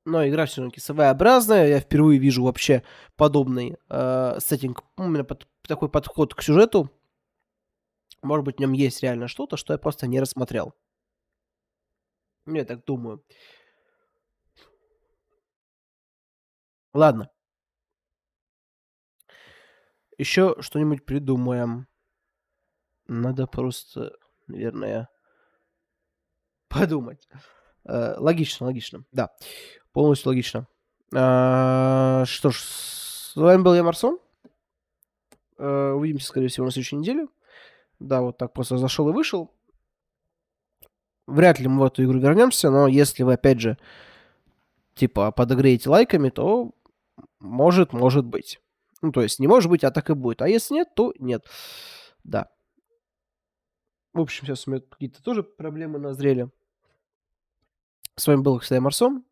Но игра все-таки своеобразная. Я впервые вижу вообще подобный сеттинг, именно такой подход к сюжету. Может быть, в нем есть реально что-то, что я просто не рассмотрел. Я так думаю. Ладно. Еще что-нибудь придумаем. Надо просто, наверное, подумать. Логично, логично. Да, полностью логично. Что ж, с вами был я, Марсон. Увидимся, скорее всего, на следующей неделе. Да, вот так просто зашел и вышел. Вряд ли мы в эту игру вернемся, но если вы, опять же, типа, подогреете лайками, то может быть. Ну, то есть, не может быть, а так и будет. А если нет, то нет. Да. В общем, сейчас у меня какие-то тоже проблемы назрели. С вами был, кстати, Марсон.